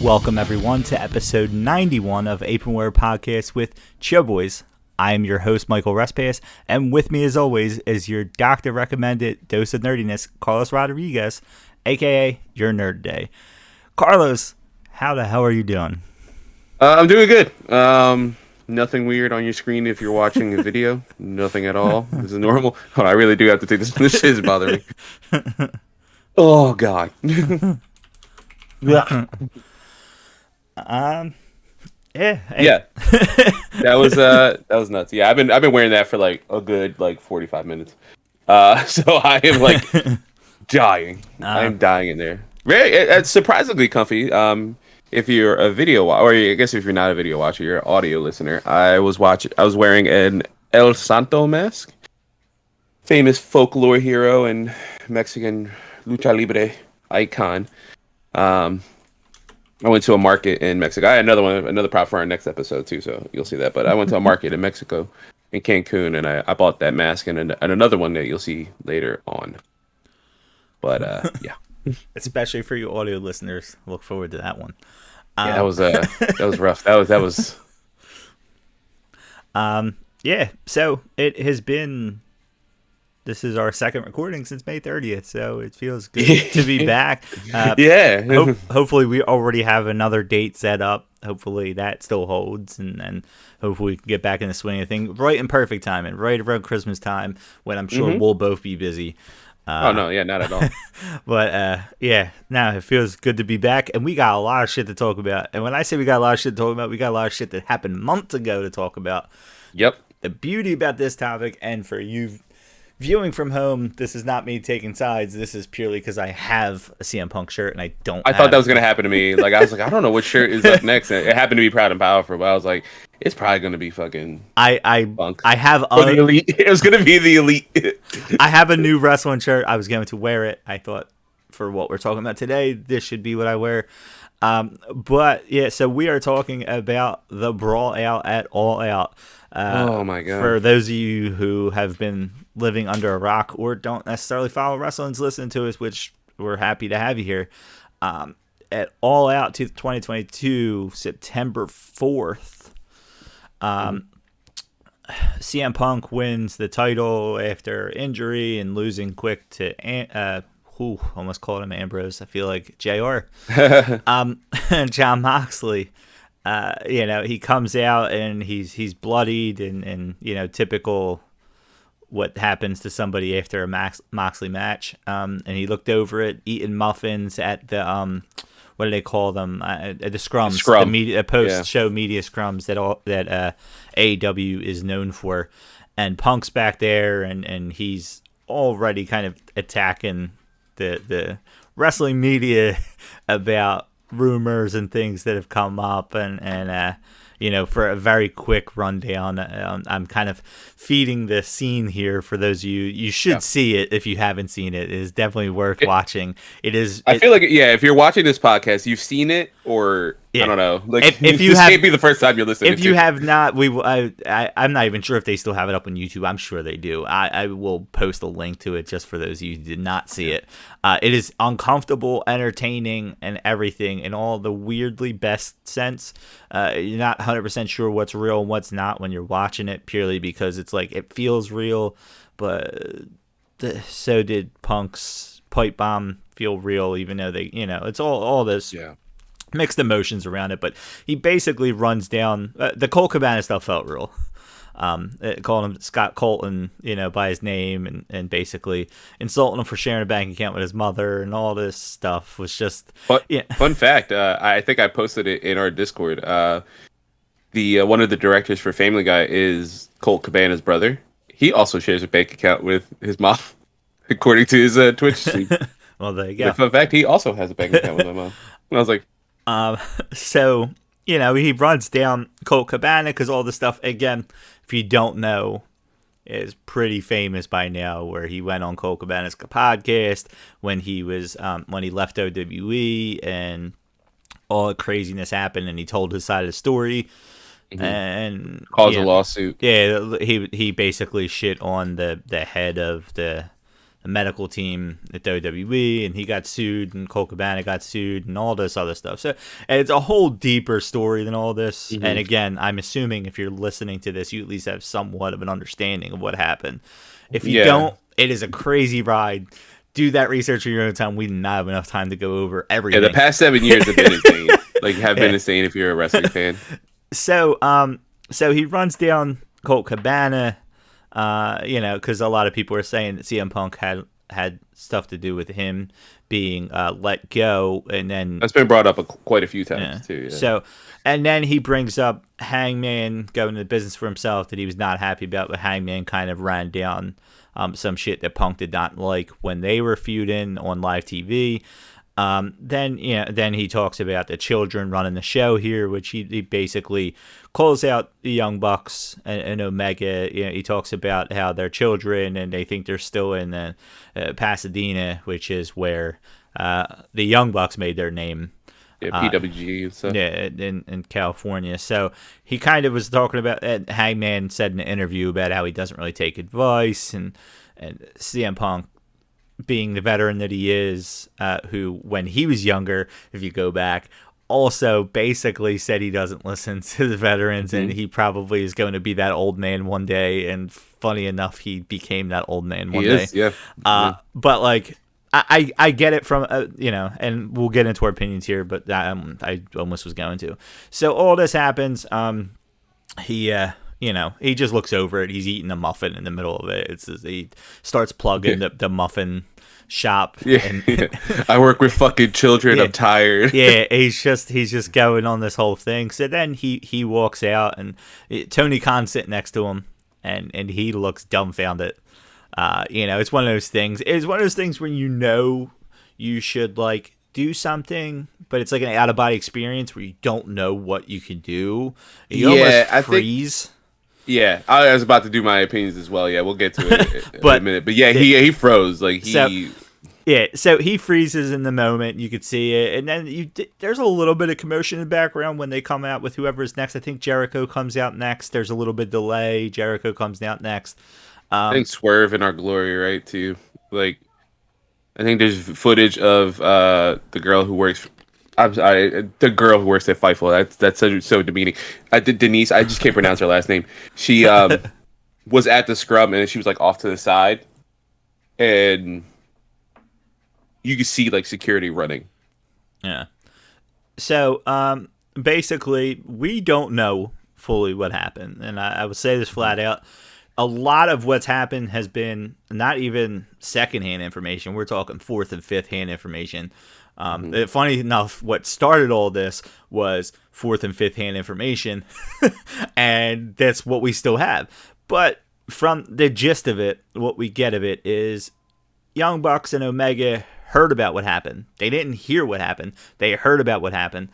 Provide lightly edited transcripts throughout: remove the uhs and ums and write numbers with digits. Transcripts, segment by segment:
Welcome, everyone, to episode 91 of Apron Podcast with Chill Boys. I am your host, Michael Respass, and with me, as always, is your doctor-recommended dose of nerdiness, Carlos Rodriguez, a.k.a. your Nerd Day. Carlos, how the hell are you doing? I'm doing good. Nothing weird on your screen if you're watching a video. Nothing at all. This is normal. Oh, I really do have to take this. This shit is bothering me. Oh, God. Yeah. Yeah. Yeah. That was nuts. Yeah, I've been wearing that for like a good 45 minutes. So I am like dying. I am dying in there. It's surprisingly comfy. If you're a video or I guess if you're not a video watcher, you're an audio listener. I was wearing an El Santo mask, famous folklore hero and Mexican lucha libre icon. I went to a market in Mexico. I had another prop for our next episode too, so you'll see that. But I went to a market in Mexico, in Cancun, and I bought that mask and another one that you'll see later on. But yeah, especially for you audio listeners, look forward to that one. Yeah, that was rough. That was. Yeah. So it has been. This is our second recording since May 30th, so it feels good to be back. Yeah. Hopefully, we already have another date set up. Hopefully, that still holds, and hopefully, we can get back in the swing of things right in perfect time and right around Christmas time when I'm sure we'll both be busy. Oh, no, yeah, not at all. But, yeah, now it feels good to be back, and we got a lot of shit to talk about. And when I say we got a lot of shit to talk about, we got a lot of shit that happened months ago to talk about. Yep. The beauty about this topic, and for you viewing from home, this is not me taking sides. This is purely because I have a CM Punk shirt, and I don't. I thought that was gonna happen to me. Like I was like, I don't know what shirt is up next. And it happened to be Proud and Powerful, but I was like, it's probably gonna be fucking. Punk. I have the Elite. It was gonna be the Elite. I have a new wrestling shirt. I was going to wear it. I thought for what we're talking about today, this should be what I wear. But yeah, so we are talking about the Brawl Out at All Out. Oh my god! For those of you who have been living under a rock or don't necessarily follow wrestling, listen to us, which we're happy to have you here. At All Out 2022, September 4th, CM Punk wins the title after injury and losing quick to almost called him Ambrose. I feel like JR. John Moxley. He comes out and he's bloodied and typical what happens to somebody after a Moxley match. And he looked over it, eating muffins at the what do they call them? At the scrums, the media post-show media scrums that AEW is known for. And Punk's back there, and he's already kind of attacking the wrestling media about rumors and things that have come up, and for a very quick rundown, I'm kind of feeding the scene here for those of you. You should see it if you haven't seen it. It is definitely worth watching. It is. I feel like if you're watching this podcast, you've seen it, or I don't know. Like if you this have, can't be the first time you're listening. If you have not, I'm not even sure if they still have it up on YouTube. I'm sure they do. I will post a link to it just for those of you who did not see it. It is uncomfortable, entertaining, and everything in all the weirdly best sense. You're not 100% sure what's real and what's not when you're watching it, purely because it's like it feels real, but so did Punk's pipe bomb feel real, even though they, it's all this. Yeah. Mixed emotions around it, but he basically runs down the Colt Cabana stuff felt real. Calling him Scott Colton, by his name, and basically insulting him for sharing a bank account with his mother, and all this stuff was just. Fun fact: I think I posted it in our Discord. The one of the directors for Family Guy is Colt Cabana's brother. He also shares a bank account with his mom, according to his Twitch stream. Well, there you go. Fun fact: he also has a bank account with my mom. And I was like. So, he runs down Colt Cabana because all the stuff, again, if you don't know, is pretty famous by now, where he went on Colt Cabana's podcast when he was, when he left OWE and all the craziness happened, and he told his side of the story. And caused a lawsuit. Yeah, he basically shit on the head of the medical team at WWE, and he got sued, and Colt Cabana got sued, and all this other stuff. So and it's a whole deeper story than all this. Mm-hmm. And again, I'm assuming if you're listening to this, you at least have somewhat of an understanding of what happened. If you don't, it is a crazy ride. Do that research in your own time. We did not have enough time to go over everything. Yeah, the past 7 years have been insane. Like, have been insane if you're a wrestling fan. So he runs down Colt Cabana, because a lot of people are saying that CM Punk had stuff to do with him being let go, and then that's been brought up quite a few times too. Yeah. So, and then he brings up Hangman going into business for himself that he was not happy about, but Hangman kind of ran down some shit that Punk did not like when they were feuding on live TV. Then he talks about the children running the show here, which he basically calls out the Young Bucks and Omega. He talks about how they're children and they think they're still in Pasadena, which is where the Young Bucks made their name. Yeah, PWG and stuff. Yeah, in California. So he kind of was talking about, Hangman said in an interview about how he doesn't really take advice, and CM Punk, being the veteran that he is, who when he was younger, if you go back, also basically said he doesn't listen to the veterans, and he probably is going to be that old man one day. And funny enough, he became that old man one day. Yeah. But like, I get it from and we'll get into our opinions here, but I almost was going to. So all this happens. He just looks over it. He's eating a muffin in the middle of it. He starts plugging the muffin shop. Yeah, I work with fucking children. I'm tired. Yeah, he's just going on this whole thing. So then he walks out, and Tony Khan's sitting next to him, and he looks dumbfounded. It's one of those things. It's one of those things when you should like do something, but it's like an out of body experience where you don't know what you can do. You almost freeze. I was about to do my opinions as well. Yeah, we'll get to it in a minute. But yeah, he froze. Like so he freezes in the moment. You could see it, and then there's a little bit of commotion in the background when they come out with whoever's next. I think Jericho comes out next. There's a little bit of delay. Jericho comes out next. I think Swerve in Our Glory, right? Too. Like, I think there's footage of the girl who works. I'm sorry, the girl who works at Fightful. That's so demeaning. Denise, I just can't pronounce her last name. She was at the scrum, and she was like off to the side, and you could see like security running. Yeah. So basically, we don't know fully what happened, and I would say this flat out. A lot of what's happened has been not even secondhand information. We're talking fourth and fifth hand information. Funny enough, what started all this was fourth and fifth hand information, and that's what we still have. But from the gist of it, what we get of it is Young Bucks and Omega heard about what happened. They didn't hear what happened. They heard about what happened.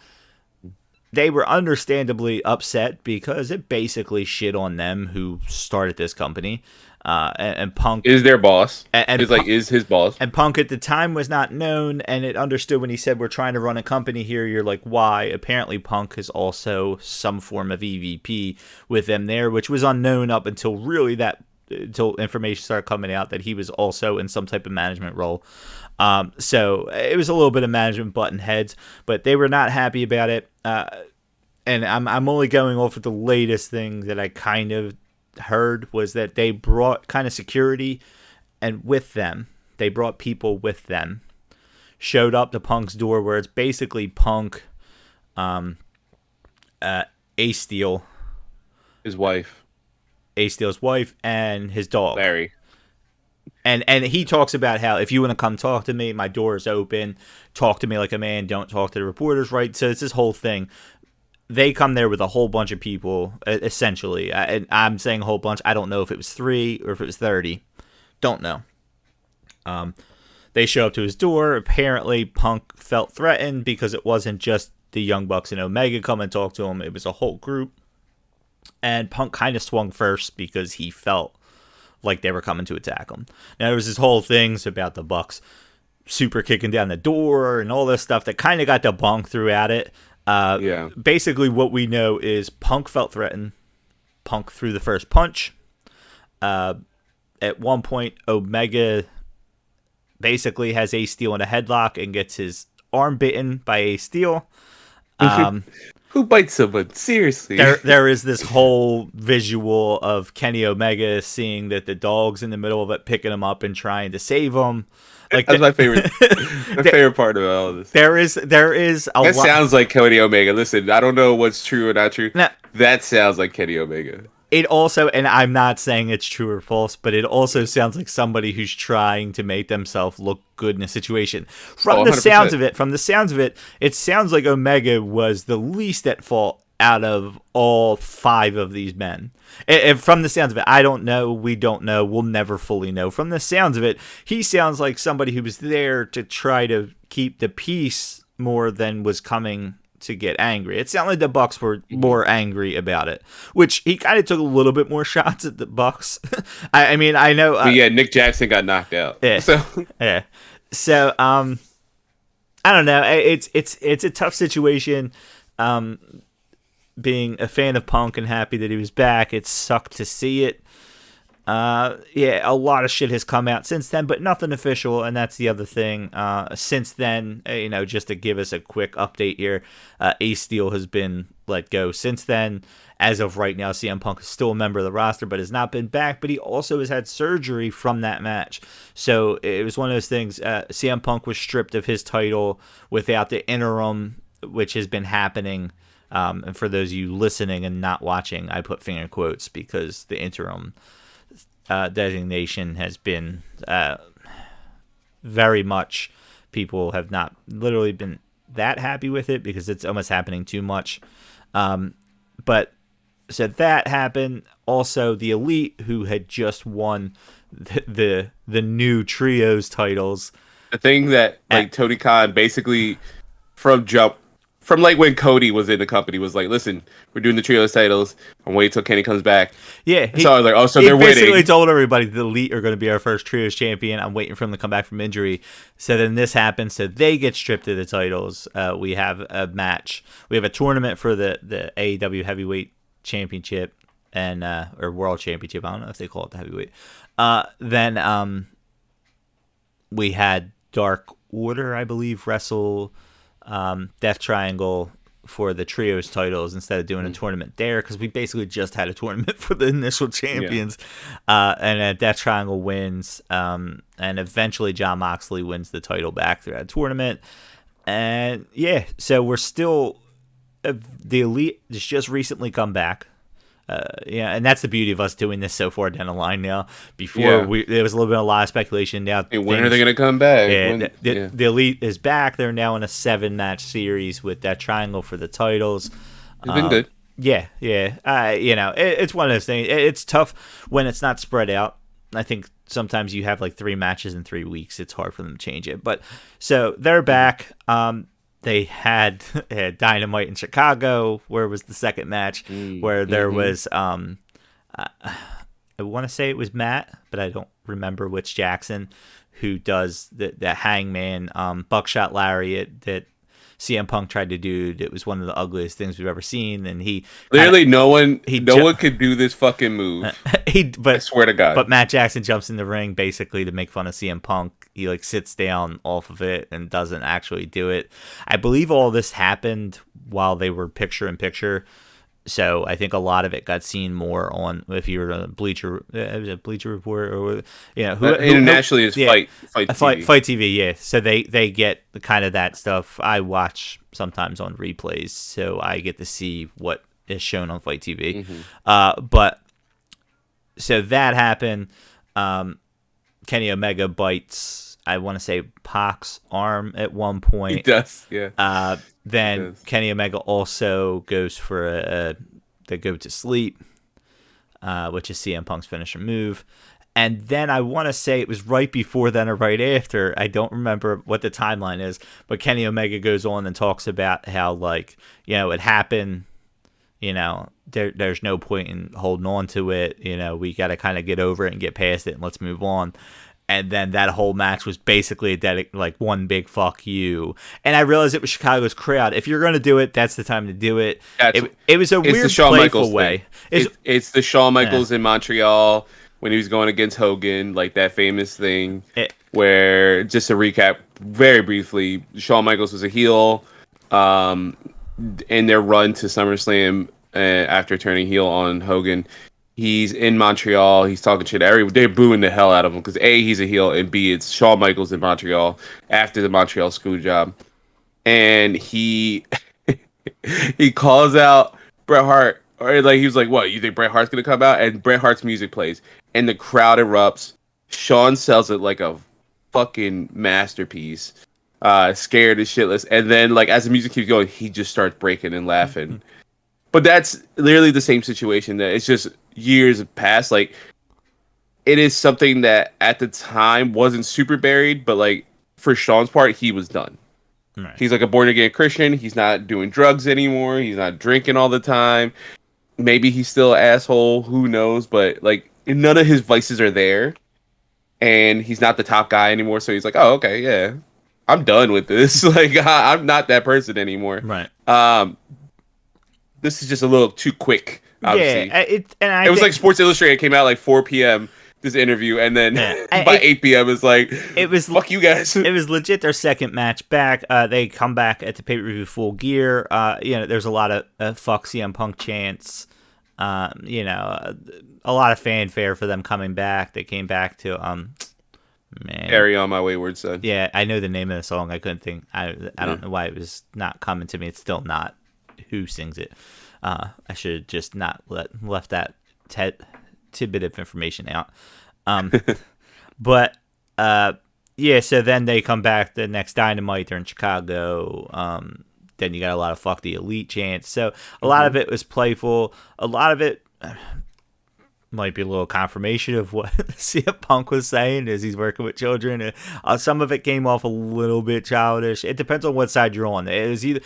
They were understandably upset because it basically shit on them who started this company. And Punk is their boss. Is his boss. And Punk at the time was not known, and it understood when he said, we're trying to run a company here. You're like, why? Apparently Punk is also some form of EVP with them there, which was unknown up until until information started coming out that he was also in some type of management role. So it was a little bit of management button heads, but they were not happy about it. And I'm only going off of the latest thing that I kind of heard was that they brought kind of security, and with them, they brought people with them, showed up to Punk's door where it's basically Punk, Ace Steel, Ace Steel's wife, and his dog, Larry. And he talks about how if you want to come talk to me, my door is open. Talk to me like a man. Don't talk to the reporters, right? So it's this whole thing. They come there with a whole bunch of people, essentially. And I'm saying a whole bunch. I don't know if it was 3 or if it was 30. Don't know. They show up to his door. Apparently, Punk felt threatened because it wasn't just the Young Bucks and Omega come and talk to him. It was a whole group. And Punk kind of swung first because he felt like they were coming to attack him. Now, there was this whole things about the Bucks super kicking down the door and all this stuff that kind of got debunked throughout it. Basically, what we know is Punk felt threatened. Punk threw the first punch. At one point, Omega basically has Ace Steel in a headlock and gets his arm bitten by Ace Steel. Who bites someone? Seriously. There is this whole visual of Kenny Omega seeing that the dog's in the middle of it, picking him up and trying to save him. Like that's my favorite. My favorite part of all of this. There is a that lot. Sounds like Kenny Omega. Listen, I don't know what's true or not true. Now, that sounds like Kenny Omega. It also, and I'm not saying it's true or false, but it also sounds like somebody who's trying to make themselves look good in a situation. From the sounds of it, it sounds like Omega was the least at fault out of all 5 of these men. And from the sounds of it, I don't know, we don't know, we'll never fully know. From the sounds of it, he sounds like somebody who was there to try to keep the peace more than was coming to get angry. It sounded like the Bucks were more angry about it, which he kind of took a little bit more shots at the Bucks. I mean, I know. But yeah, Nick Jackson got knocked out. Yeah. So yeah. So I don't know. It's a tough situation. Being a fan of Punk and happy that he was back, it sucked to see it. Yeah, a lot of shit has come out since then, but nothing official, and that's the other thing. Since then, just to give us a quick update here, Ace Steel has been let go since then. As of right now, CM Punk is still a member of the roster, but has not been back, but he also has had surgery from that match. So it was one of those things, CM Punk was stripped of his title without the interim, which has been happening. And for those of you listening and not watching, I put finger quotes because the interim designation has been very much, people have not literally been that happy with it because it's almost happening too much. But so that happened. Also, the Elite, who had just won the new trios titles. The thing that Tony Khan basically from like when Cody was in the company was like, listen, we're doing the trios titles and wait till Kenny comes back. Yeah. So I was like, so they're winning. He basically told everybody the Elite are going to be our first trios champion. I'm waiting for them to come back from injury. So then this happens. So they get stripped of the titles. We have a match. We have a tournament for the AEW Heavyweight Championship and or World Championship. I don't know if they call it the Heavyweight. Then we had Dark Order, I believe, wrestle Death Triangle for the trios titles instead of doing a tournament there, because we basically just had a tournament for the initial champions. And Death Triangle wins, and eventually Jon Moxley wins the title back through that tournament. And yeah, so we're still the Elite has just recently come back. And that's the beauty of us doing this so far down the line now. Before there was a little bit of a lot of speculation. Now, when are they going to come back? The Elite is back. They're now in a 7-match series with that triangle for the titles. It's been good. Yeah. It's one of those things. It's tough when it's not spread out. I think sometimes you have like 3 matches in 3 weeks. It's hard for them to change it. But so they're back. They had Dynamite in Chicago, where it was the second match, where there was, I want to say it was Matt, but I don't remember which Jackson, who does the Hangman buckshot lariat that CM Punk tried to do. It was one of the ugliest things we've ever seen, and he literally no one could do this fucking move. I swear to God. But Matt Jackson jumps in the ring basically to make fun of CM Punk. He sits down off of it and doesn't actually do it. I believe all this happened while they were picture in picture. So I think a lot of it got seen more on, if you were a Bleacher Report or internationally is Fight TV. Fight TV, yeah. So they get the kind of that stuff. I watch sometimes on replays, so I get to see what is shown on Fight TV. But so that happened. Kenny Omega bites, I want to say, Pac's arm at one point. He does, yeah. Then Kenny Omega also goes for the go to sleep, which is CM Punk's finisher move. And then I want to say it was right before then or right after. I don't remember what the timeline is, but Kenny Omega goes on and talks about how, it happened. There's no point in holding on to it. We got to kind of get over it and get past it and let's move on. And then that whole match was basically one big fuck you. And I realized it was Chicago's crowd. If you're going to do it, that's the time to do it. It was a weird, playful way. It's the Shawn Michaels in Montreal when he was going against Hogan, like that famous thing. where, just to recap very briefly, Shawn Michaels was a heel in their run to SummerSlam after turning heel on Hogan. He's in Montreal. He's talking shit. They're booing the hell out of him because A, he's a heel, and B, it's Shawn Michaels in Montreal after the Montreal screw job. And he he calls out Bret Hart, or like he was like, "What? You think Bret Hart's gonna come out?" And Bret Hart's music plays, and the crowd erupts. Shawn sells it like a fucking masterpiece. Scared as shitless, and then like as the music keeps going, he just starts breaking and laughing. But that's literally the same situation. That it's just years past. Like it is something that at the time wasn't super buried, but like for Shawn's part, he was done. Right. He's like a born again Christian. He's not doing drugs anymore. He's not drinking all the time. Maybe he's still an asshole. Who knows? But like none of his vices are there, and he's not the top guy anymore. So he's like, oh, okay, yeah, I'm done with this. Like I'm not that person anymore. Right. This is just a little too quick. Obviously. Yeah, it was like Sports Illustrated came out like 4 p.m. this interview, and then by 8 p.m. it's like, it was fuck you guys. It was legit their second match back. They come back at the pay-per-view full gear. There's a lot of fuck CM Punk chants. A lot of fanfare for them coming back. They came back to Carry On My Wayward Son. Yeah, I know the name of the song. I couldn't think. I don't know why it was not coming to me. It's still not who sings it. I should have just not left that tidbit of information out. So then they come back the next Dynamite. They're in Chicago. Then you got a lot of fuck the elite chants. So a lot of it was playful. A lot of it might be a little confirmation of what CM Punk was saying as he's working with children. Some of it came off a little bit childish. It depends on what side you're on. It was either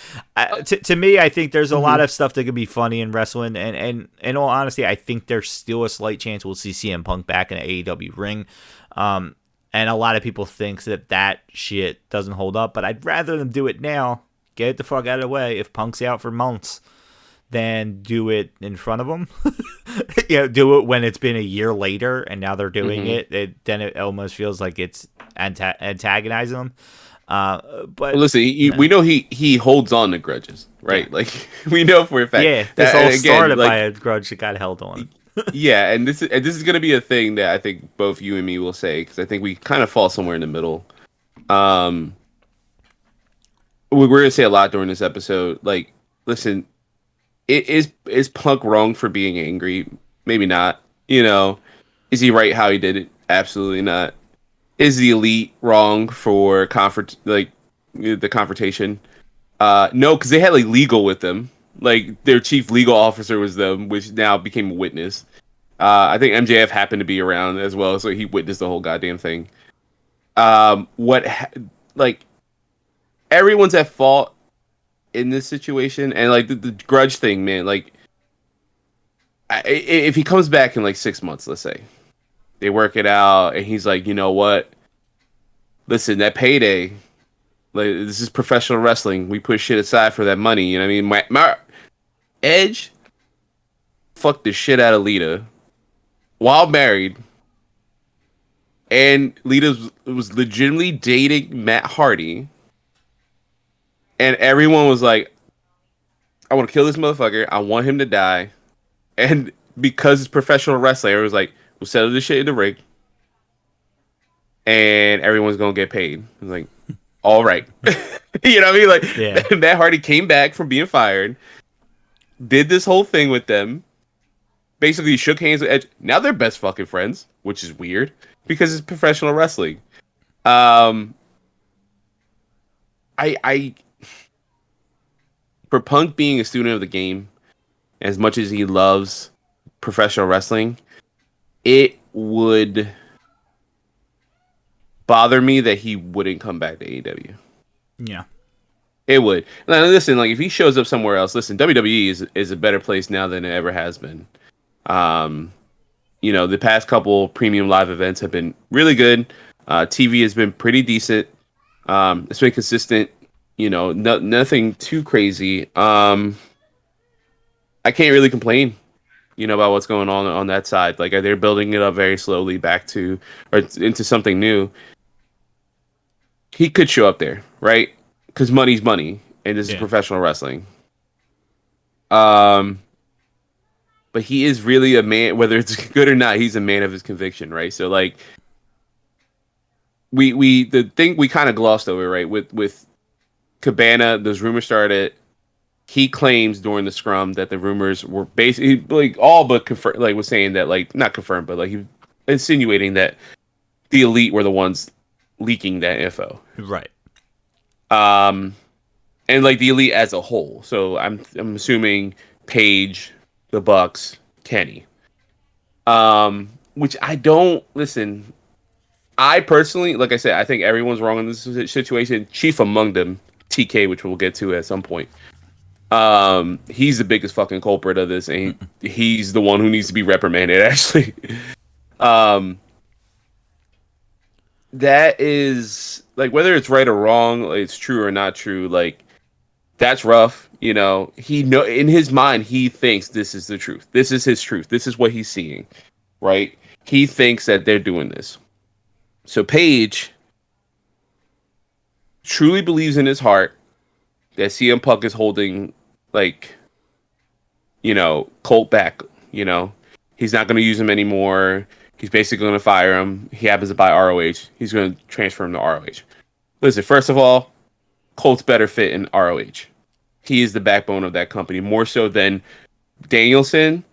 to me, I think there's a lot of stuff that could be funny in wrestling, and in all honesty, I think there's still a slight chance we'll see CM Punk back in an AEW ring. And a lot of people think that shit doesn't hold up, but I'd rather them do it now, get it the fuck out of the way. If Punk's out for months, then do it in front of them. Do it when it's been a year later and now they're doing it. Then it almost feels like it's antagonizing them. But listen, we know he holds on to grudges, right? Yeah. Like we know for a fact. Yeah, this all started by a grudge that got held on. Yeah, and this is going to be a thing that I think both you and me will say, because I think we kind of fall somewhere in the middle. We're going to say a lot during this episode. Like, listen. Is Punk wrong for being angry? Maybe not. Is he right how he did it? Absolutely not. Is the elite wrong for the confrontation? No, because they had like legal with them. Like their chief legal officer was them, which now became a witness. I think MJF happened to be around as well, so he witnessed the whole goddamn thing. Everyone's at fault in this situation, and like the grudge thing, man, like if he comes back in like 6 months, let's say they work it out and he's like, you know what, listen, that payday, like this is professional wrestling, we put shit aside for that money, you know what I mean? My Edge fucked the shit out of Lita while married, and Lita was legitimately dating Matt Hardy. And everyone was like, I want to kill this motherfucker. I want him to die. And because it's professional wrestling, it was like, we'll settle this shit in the ring. And everyone's going to get paid. I was like, all right. You know what I mean? Like, yeah. Matt Hardy came back from being fired, did this whole thing with them, basically shook hands with Edge. Now they're best fucking friends, which is weird because it's professional wrestling. For Punk being a student of the game, as much as he loves professional wrestling, it would bother me that he wouldn't come back to AEW. Yeah. It would. Now, listen, like if he shows up somewhere else, listen, WWE is a better place now than it ever has been. The past couple premium live events have been really good. TV has been pretty decent. It's been consistent. Nothing too crazy. I can't really complain, about what's going on that side. Like they're building it up very slowly back to or into something new. he could show up there, right? Because money's money, and this is Yeah. professional wrestling. But he is really a man, whether it's good or not. He's a man of his conviction, right? So like, the thing we kind of glossed over, right? With Cabana, those rumors started. He claims during the scrum that the rumors were basically like all but confirmed, like was saying that like not confirmed, but like he insinuating that the elite were the ones leaking that info. Right. And like the elite as a whole. So I'm assuming Paige, the Bucks, Kenny. Which I don't listen. I personally, like I said, I think everyone's wrong in this situation. Chief among them, TK, which we'll get to at some point. He's the biggest fucking culprit of this, and he's the one who needs to be reprimanded. Actually, that is like whether it's right or wrong, like, it's true or not true. Like that's rough. You know, in his mind he thinks this is the truth. This is his truth. This is what he's seeing. Right? He thinks that they're doing this. So Paige truly believes in his heart that CM Punk is holding, like, you know, Colt back. You know, he's not going to use him anymore. He's basically going to fire him. He happens to buy ROH. He's going to transfer him to ROH. Listen, first of all, Colt's better fit in ROH. He is the backbone of that company, more so than Danielson,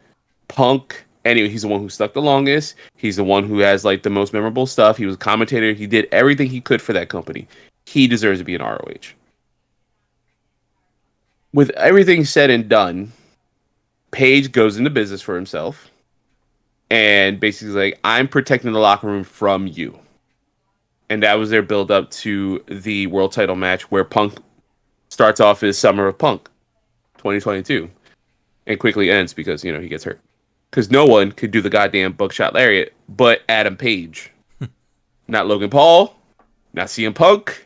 Punk. Anyway, he's the one who stuck the longest. He's the one who has like the most memorable stuff. He was a commentator. He did everything he could for that company. He deserves to be in ROH. With everything said and done, Paige goes into business for himself and basically like, I'm protecting the locker room from you. And that was their build up to the world title match where Punk starts off his Summer of Punk 2022 and quickly ends because, you know, he gets hurt. Because no one could do the goddamn buckshot lariat but Adam Page. Not Logan Paul, not CM Punk.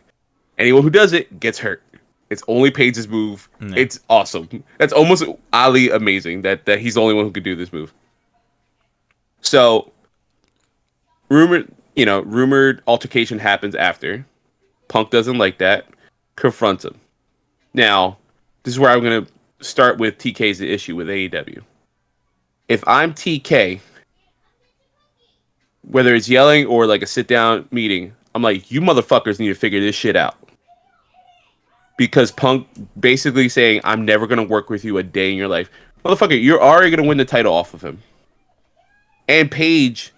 Anyone who does it gets hurt. It's only Page's move. No. It's awesome. That's almost oddly amazing that he's the only one who could do this move. So, rumored altercation happens after. Punk doesn't like that. Confronts him. Now, this is where I'm going to start with TK's issue with AEW. If I'm TK, whether it's yelling or like a sit-down meeting, I'm like, you motherfuckers need to figure this shit out. Because Punk basically saying, I'm never going to work with you a day in your life. Motherfucker, you're already going to win the title off of him. And Page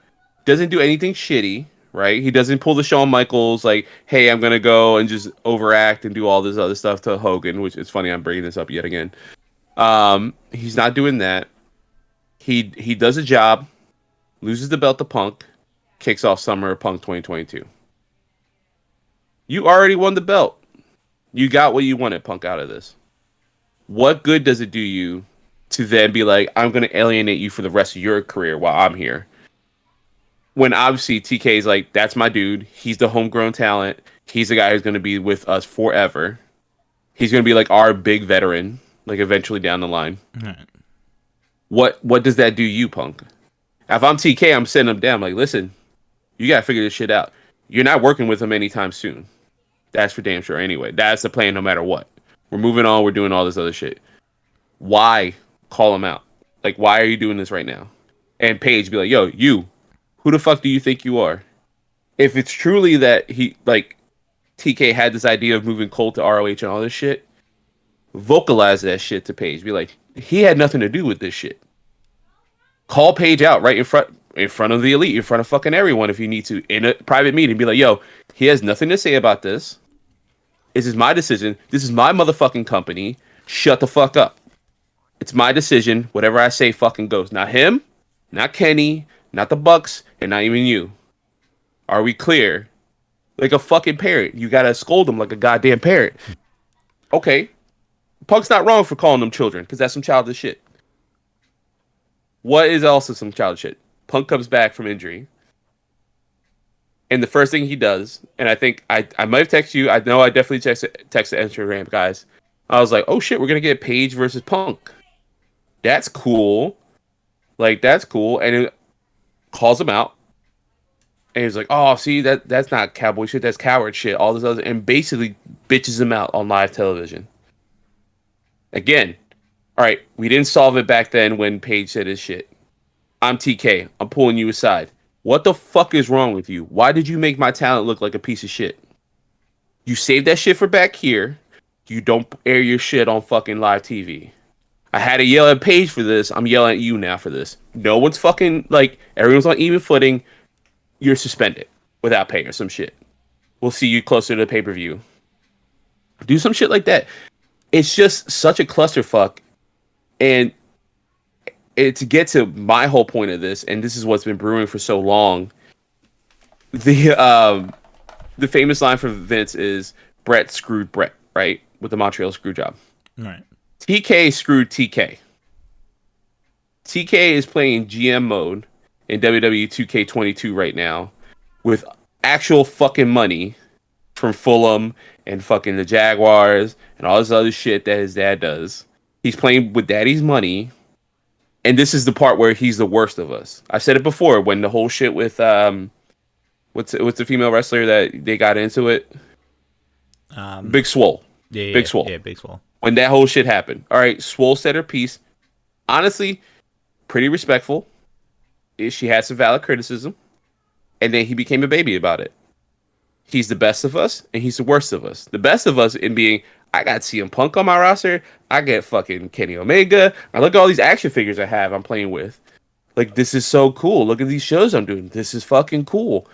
doesn't do anything shitty, right? He doesn't pull the Shawn Michaels, like, hey, I'm going to go and just overact and do all this other stuff to Hogan, which is funny, I'm bringing this up yet again. He's not doing that. He does a job, loses the belt to Punk, kicks off Summer of Punk 2022. You already won the belt. You got what you wanted, Punk, out of this. What good does it do you to then be like, I'm going to alienate you for the rest of your career while I'm here? When obviously TK is like, that's my dude. He's the homegrown talent. He's the guy who's going to be with us forever. He's going to be like our big veteran, like eventually down the line. Right. What does that do you, Punk? If I'm TK, I'm sitting him down. Like, listen, you got to figure this shit out. You're not working with him anytime soon. That's for damn sure anyway. That's the plan no matter what. We're moving on. We're doing all this other shit. Why call him out? Like, why are you doing this right now? And Paige be like, yo, you, who the fuck do you think you are? If it's truly that he, like, TK had this idea of moving Colt to ROH and all this shit, vocalize that shit to Paige. Be like, he had nothing to do with this shit. Call Paige out right in front of the elite, in front of fucking everyone if you need to, in a private meeting. Be like, yo, he has nothing to say about this. This is my decision. This is my motherfucking company. Shut the fuck up. It's my decision. Whatever I say fucking goes. Not him, not Kenny, not the Bucks, and not even you. Are we clear? Like a fucking parrot. You gotta scold him like a goddamn parrot. Okay. Punk's not wrong for calling them children, because that's some childish shit. What is also some childish shit? Punk comes back from injury. And the first thing he does, and I think I might have texted you. I know I definitely texted Instagram, guys. I was like, oh shit, we're going to get Paige versus Punk. That's cool. Like, that's cool. And it calls him out. And he's like, "Oh, see that's not cowboy shit. That's coward shit." All this other, and basically bitches him out on live television. Again, all right, we didn't solve it back then when Paige said his shit. I'm TK. I'm pulling you aside. What the fuck is wrong with you? Why did you make my talent look like a piece of shit? You save that shit for back here. You don't air your shit on fucking live TV. I had to yell at Paige for this. I'm yelling at you now for this. No one's fucking, like, everyone's on even footing. You're suspended without pay or some shit. We'll see you closer to the pay-per-view. Do some shit like that. It's just such a clusterfuck. And to get to my whole point of this, and this is what's been brewing for so long, the famous line from Vince is, Brett screwed Brett, right? With the Montreal screw job. Right. TK screwed TK. TK is playing GM mode in WWE 2K22 right now with actual fucking money from Fulham and fucking the Jaguars and all this other shit that his dad does. He's playing with daddy's money. And this is the part where he's the worst of us. I said it before when the whole shit with what's the female wrestler that they got into it? Big Swole. Yeah, Big Swole. Yeah, Big Swole. When that whole shit happened. All right, Swole said her piece. Honestly, pretty respectful. She had some valid criticism. And then he became a baby about it. He's the best of us, and he's the worst of us. The best of us in being, I got CM Punk on my roster. I get fucking Kenny Omega. I look at all these action figures I'm playing with. Like, this is so cool. Look at these shows I'm doing. This is fucking cool.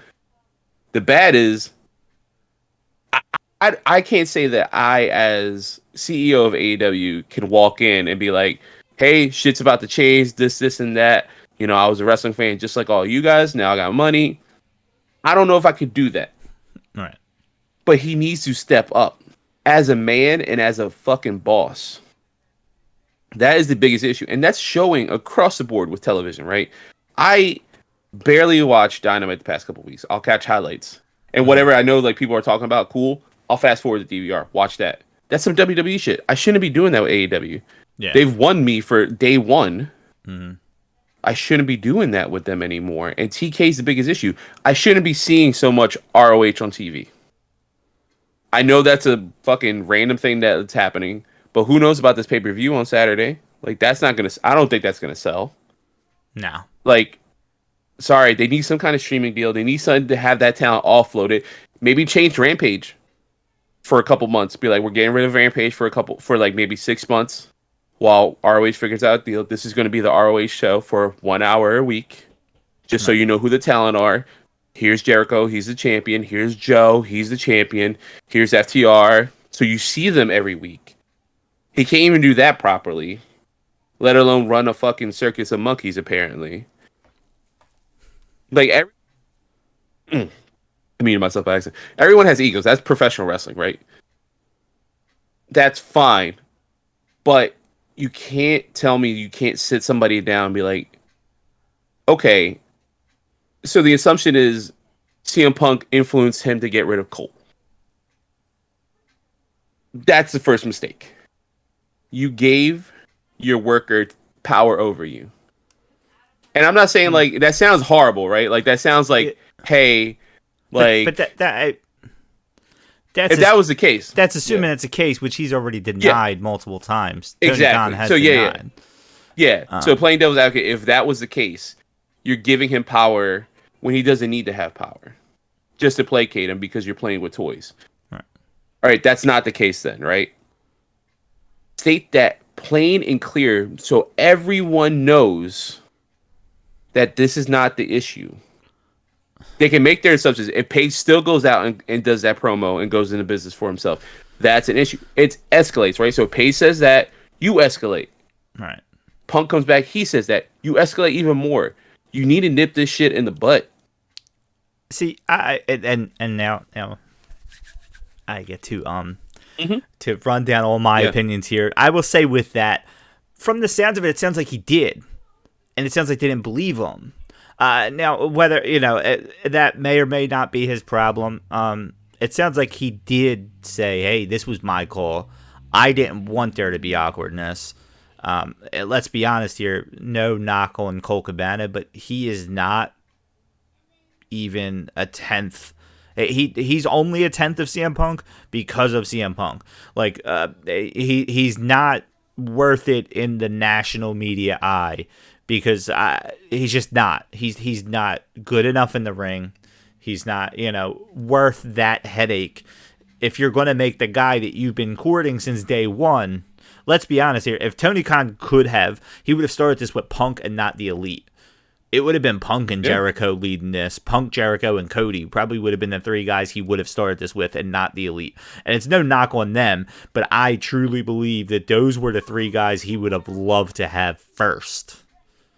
The bad is, I can't say that I, as CEO of AEW, can walk in and be like, hey, shit's about to change, this, and that. You know, I was a wrestling fan just like all you guys. Now I got money. I don't know if I could do that. Right. But he needs to step up as a man and as a fucking boss. That is the biggest issue. And that's showing across the board with television, right? I barely watched Dynamite the past couple weeks. I'll catch highlights. And whatever I know like people are talking about, cool, I'll fast forward the DVR. Watch that. That's some WWE shit. I shouldn't be doing that with AEW. Yeah. They've won me for day one. Mm-hmm. I shouldn't be doing that with them anymore. And TK is the biggest issue. I shouldn't be seeing so much ROH on TV. I know that's a fucking random thing that's happening, but who knows about this pay-per-view on Saturday? Like, that's not going to... I don't think that's going to sell. No. Like, sorry, they need some kind of streaming deal. They need something to have that talent offloaded. Maybe change Rampage for a couple months. Be like, we're getting rid of Rampage for like maybe 6 months while ROH figures out a deal. This is going to be the ROH show for 1 hour a week. Just so you know who the talent are. Here's Jericho, he's the champion. Here's Joe, he's the champion. Here's FTR. So you see them every week. He can't even do that properly, let alone run a fucking circus of monkeys, apparently. Like, I muted myself by accident. Everyone has egos. That's professional wrestling, right? That's fine. But you can't tell me you can't sit somebody down and be like, okay, so the assumption is CM Punk influenced him to get rid of Cole. That's the first mistake. You gave your worker power over you. And I'm not saying, like, that sounds horrible, right? Like, that sounds like, hey, like... But that's if that was the case. That's assuming it's a case, which he's already denied multiple times. Tony Exactly. Khan has so, denied. Yeah. So, playing devil's advocate, if that was the case, you're giving him power when he doesn't need to have power. Just to placate him because you're playing with toys. Right. All right, that's not the case then, right? State that plain and clear so everyone knows that this is not the issue. They can make their assumptions. If Paige still goes out and does that promo and goes into business for himself, that's an issue. It escalates, right? So if Paige says that, you escalate. Right. Punk comes back, he says that. You escalate even more. You need to nip this shit in the butt. See, and now I get to to run down all my opinions here. I will say with that, from the sounds of it, it sounds like he did, and it sounds like they didn't believe him. Now, whether that may or may not be his problem, it sounds like he did say, "Hey, this was my call. I didn't want there to be awkwardness." Let's be honest here. No knock on Cole Cabana, but he is not even a tenth. He's only a tenth of CM Punk because of CM Punk. Like he's not worth it in the national media eye because he's just not. He's not good enough in the ring. He's not, worth that headache. If you're going to make the guy that you've been courting since day one, let's be honest here. If Tony Khan could have, he would have started this with Punk and not the Elite. It would have been Punk and Jericho leading this. Punk, Jericho, and Cody probably would have been the three guys he would have started this with and not the Elite. And it's no knock on them, but I truly believe that those were the three guys he would have loved to have first.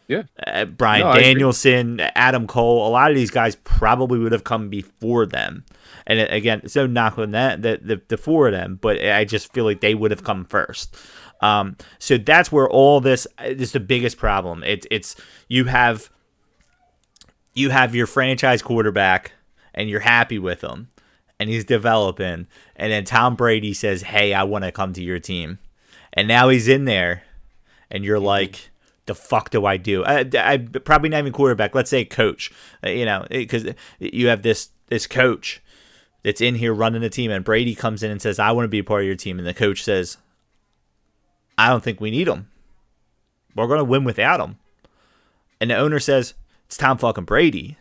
Yeah. Bryan Danielson, Adam Cole, a lot of these guys probably would have come before them. And again, it's no knock on that, the four of them, but I just feel like they would have come first. So that's where all this is the biggest problem. It's you have your franchise quarterback and you're happy with him and he's developing, and then Tom Brady says, "Hey, I want to come to your team." And now he's in there and you're like, the fuck do I do? I probably not even quarterback. Let's say coach, because you have this coach that's in here running the team, and Brady comes in and says, "I want to be a part of your team." And the coach says, "I don't think we need him. We're going to win without him." And the owner says, "It's Tom fucking Brady.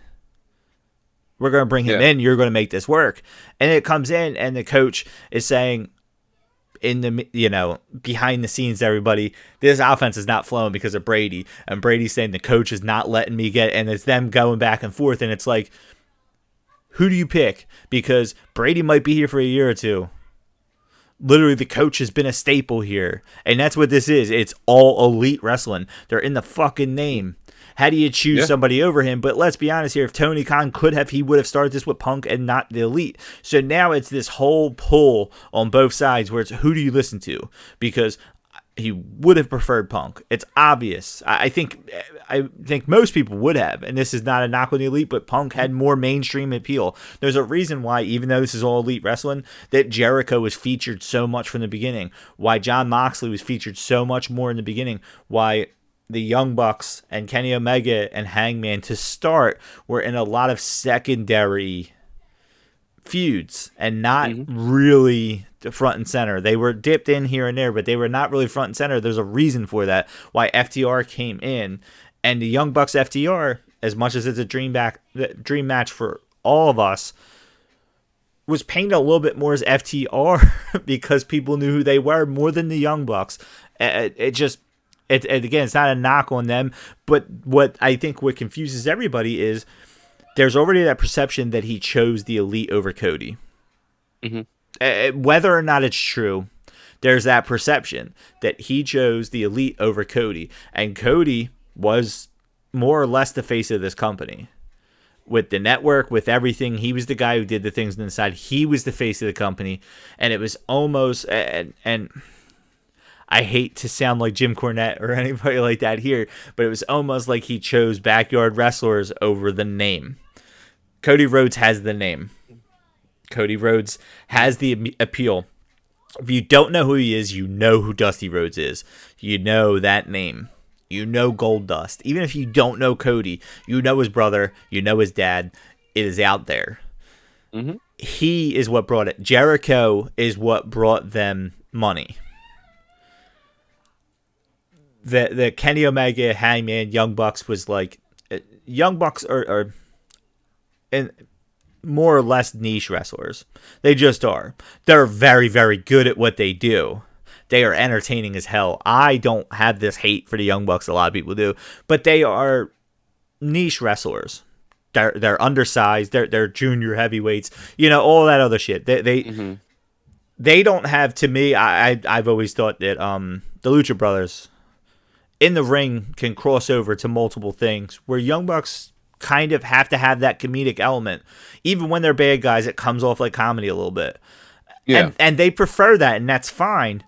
We're going to bring him in. You're going to make this work." And it comes in and the coach is saying, behind the scenes to everybody, this offense is not flowing because of Brady. And Brady's saying the coach is not letting me get, and it's them going back and forth. And it's like, who do you pick? Because Brady might be here for a year or two. Literally, the coach has been a staple here. And that's what this is. It's all Elite Wrestling. They're in the fucking name. How do you choose somebody over him? But let's be honest here. If Tony Khan could have, he would have started this with Punk and not the Elite. So now it's this whole pull on both sides where it's who do you listen to? Because he would have preferred Punk. It's obvious. I think most people would have. And this is not a knock on the Elite, but Punk had more mainstream appeal. There's a reason why, even though this is all Elite Wrestling, that Jericho was featured so much from the beginning. Why Jon Moxley was featured so much more in the beginning. Why the Young Bucks and Kenny Omega and Hangman to start were in a lot of secondary feuds and not really the front and center. They were dipped in here and there, but they were not really front and center. There's a reason for that, why FTR came in. And the Young Bucks FTR, as much as it's a dream match for all of us, was painted a little bit more as FTR because people knew who they were more than the Young Bucks. Again, it's not a knock on them, but what confuses everybody is there's already that perception that he chose the Elite over Cody. Whether or not it's true, there's that perception that he chose the Elite over Cody, and Cody was more or less the face of this company. With the network, with everything, he was the guy who did the things on the side. He was the face of the company, and it was almost and I hate to sound like Jim Cornette or anybody like that here, but it was almost like he chose backyard wrestlers over the name. Cody Rhodes has the name. Cody Rhodes has the appeal. If you don't know who he is, you know who Dusty Rhodes is. You know that name. You know Goldust. Even if you don't know Cody, you know his brother, you know his dad. It is out there. He is what brought it. Jericho is what brought them money. The Kenny Omega, Hangman, Young Bucks was like, Young Bucks are and more or less niche wrestlers. They just are. They're very, very good at what they do. They are entertaining as hell. I don't have this hate for the Young Bucks. A lot of people do, but they are niche wrestlers. They're undersized. They're junior heavyweights. All that other shit. They don't have. To me, I've always thought that the Lucha Brothers in the ring can cross over to multiple things, where Young Bucks kind of have to have that comedic element. Even when they're bad guys, it comes off like comedy a little bit. Yeah. And they prefer that, and that's fine.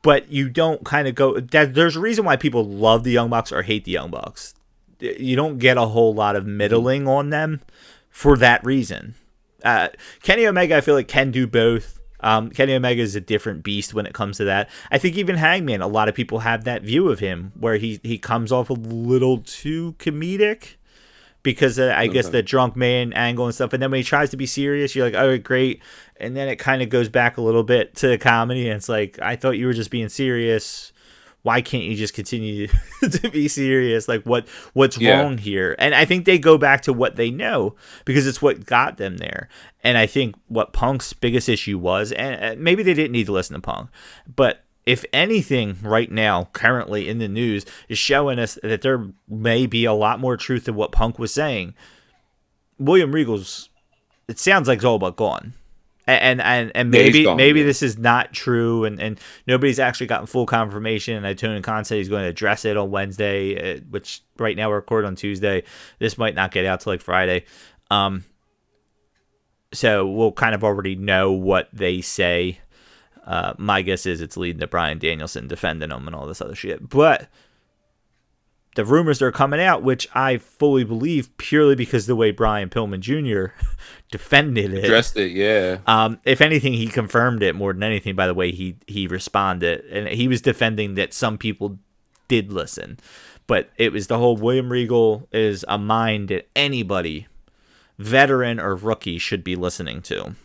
But you don't kind of go... There's a reason why people love the Young Bucks or hate the Young Bucks. You don't get a whole lot of middling on them for that reason. Kenny Omega, I feel like, can do both. Kenny Omega is a different beast when it comes to that. I think even Hangman, a lot of people have that view of him where he comes off a little too comedic because I guess the drunk man angle and stuff. And then when he tries to be serious, you're like, oh, great. And then it kind of goes back a little bit to comedy. And it's like, I thought you were just being serious. Why can't you just continue to be serious? Like, what's wrong here? And I think they go back to what they know because it's what got them there. And I think what Punk's biggest issue was, and maybe they didn't need to listen to Punk, but if anything right now, currently in the news, is showing us that there may be a lot more truth to what Punk was saying, William Regal's, it sounds like it's all but gone. And maybe this is not true, and nobody's actually gotten full confirmation. And Tony Khan said he's going to address it on Wednesday, which right now we're recording on Tuesday. This might not get out till like Friday. So we'll kind of already know what they say. My guess is it's leading to Bryan Danielson defending him and all this other shit. But the rumors that are coming out, which I fully believe purely because the way Brian Pillman Jr. defended it. Addressed it, yeah. If anything, he confirmed it more than anything by the way he responded. And he was defending that some people did listen. But it was the whole William Regal is a mind that anybody, veteran or rookie, should be listening to.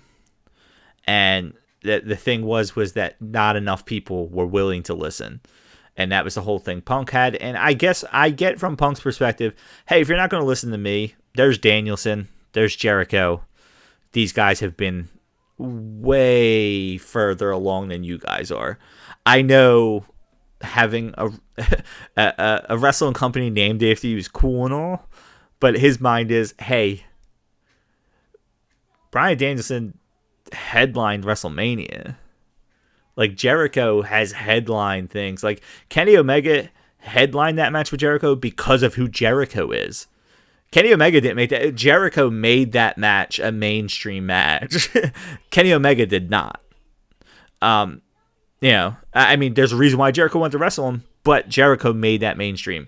And the thing was that not enough people were willing to listen. And that was the whole thing Punk had. And I guess I get from Punk's perspective, hey, if you're not going to listen to me, there's Danielson, there's Jericho. These guys have been way further along than you guys are. I know having a wrestling company named after you is cool and all, but his mind is, hey, Bryan Danielson headlined WrestleMania. Like, Jericho has headline things. Like, Kenny Omega headlined that match with Jericho because of who Jericho is. Kenny Omega didn't make that. Jericho made that match a mainstream match. Kenny Omega did not. I mean, there's a reason why Jericho went to wrestle him, but Jericho made that mainstream.